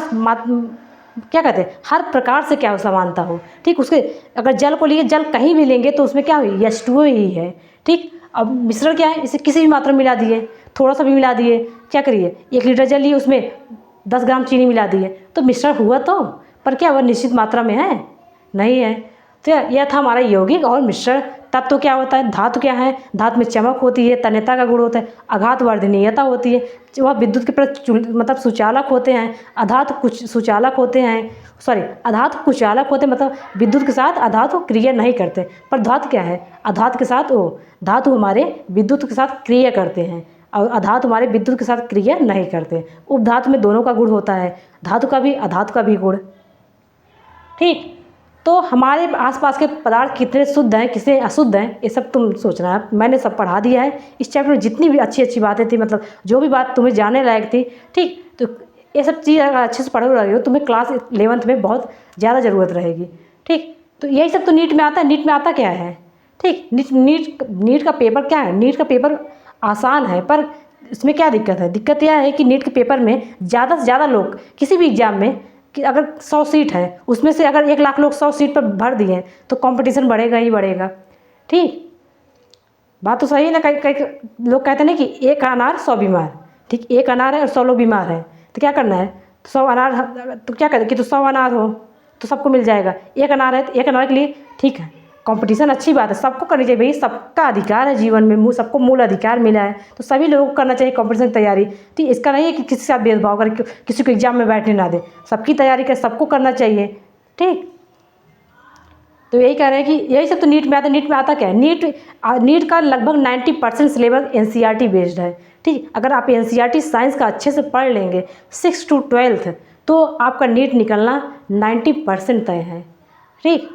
क्या कहते हैं, हर प्रकार से क्या हो, समानता हो। ठीक, उसके अगर जल को लिए, जल कहीं भी लेंगे तो उसमें क्या हुई, H2O ही है। ठीक, अब मिश्रण क्या है, इसे किसी भी मात्रा में मिला दिए, थोड़ा सा भी मिला दिए, क्या करिए, 1 लीटर जल लिए, उसमें 10 ग्राम चीनी मिला दिए, तो मिश्रण हुआ तो, पर क्या वह निश्चित मात्रा में है, नहीं है। तो यह था हमारा यौगिक और मिश्रण तत्व। क्या होता है? धातु क्या है? धातु में चमक होती है, तन्यता का गुण होता है, आघात वर्धनीयता होती है, वह विद्युत के प्रति मतलब सुचालक होते हैं, अधातु कुछ सुचालक होते हैं, अधातु कुचालक होते हैं, मतलब विद्युत के साथ अधातु क्रिया नहीं करते। पर धातु क्या है? अधातु के साथ धातु हमारे विद्युत के साथ क्रिया करते हैं और अधातु हमारे विद्युत के साथ क्रिया नहीं करते। उपधातु में दोनों का गुण होता है, धातु का भी अधातु का भी गुण। ठीक, तो हमारे आसपास के पदार्थ कितने शुद्ध हैं, कितने अशुद्ध हैं, ये सब तुम सोचना है। मैंने सब पढ़ा दिया है। इस चैप्टर में जितनी भी अच्छी अच्छी बातें थी, मतलब जो भी बात तुम्हें जानने लायक थी, ठीक, तो ये सब चीज़ अगर अच्छे से पढ़ो रही हो, तुम्हें क्लास 11th में बहुत ज़्यादा ज़रूरत रहेगी। ठीक, तो यही सब तो नीट में आता है। नीट में आता क्या है? ठीक, नीट का पेपर क्या है? नीट का पेपर आसान है, पर इसमें क्या दिक्कत है? दिक्कत यह है कि नीट के पेपर में ज़्यादा से ज़्यादा लोग किसी भी एग्ज़ाम में, कि अगर 100 सीट है, उसमें से अगर 1 लाख लोग 100 सीट पर भर दिए तो कंपटीशन बढ़ेगा ही बढ़ेगा। ठीक, बात तो सही है ना। कई कई लोग कहते हैं ना कि 1 अनार 100 बीमार। ठीक, 1 अनार है और 100 लोग बीमार हैं, तो क्या करना है? 100 अनार, तो क्या करें कि तो 100 अनार हो तो सबको मिल जाएगा। 1 अनार है तो 1 अनार के लिए ठीक है, कंपटीशन अच्छी बात है, सबको करनी चाहिए भाई, सबका अधिकार है जीवन में, सबको मूल अधिकार मिला है, तो सभी लोगों को करना चाहिए कंपटीशन की तैयारी। तो इसका नहीं है कि किसी के साथ भेदभाव कर किसी को एग्जाम में बैठने ना दे, सबकी तैयारी कर, सबको करना चाहिए। ठीक, तो यही कह रहे हैं कि यही सब तो नीट में आता है। नीट में आता क्या है? नीट का लगभग 90% सिलेबस NCERT बेस्ड है। ठीक, अगर आप NCERT साइंस का अच्छे से पढ़ लेंगे 6 to 12th, तो आपका नीट निकलना 90% तय है। ठीक,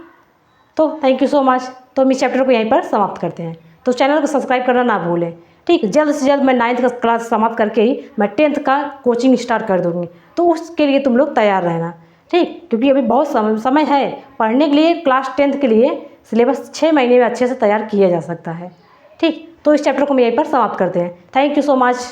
तो थैंक यू सो मच। तो हम इस चैप्टर को यहीं पर समाप्त करते हैं। तो चैनल को सब्सक्राइब करना ना भूलें। ठीक, जल्द से जल्द मैं 9th का क्लास समाप्त करके ही मैं 10th का कोचिंग स्टार्ट कर दूँगी, तो उसके लिए तुम लोग तैयार रहना। ठीक, क्योंकि अभी बहुत समय है पढ़ने के लिए। क्लास 10th के लिए सिलेबस 6 महीने में अच्छे से तैयार किया जा सकता है। ठीक, तो इस चैप्टर को हम यहीं पर समाप्त करते हैं। Thank you so much.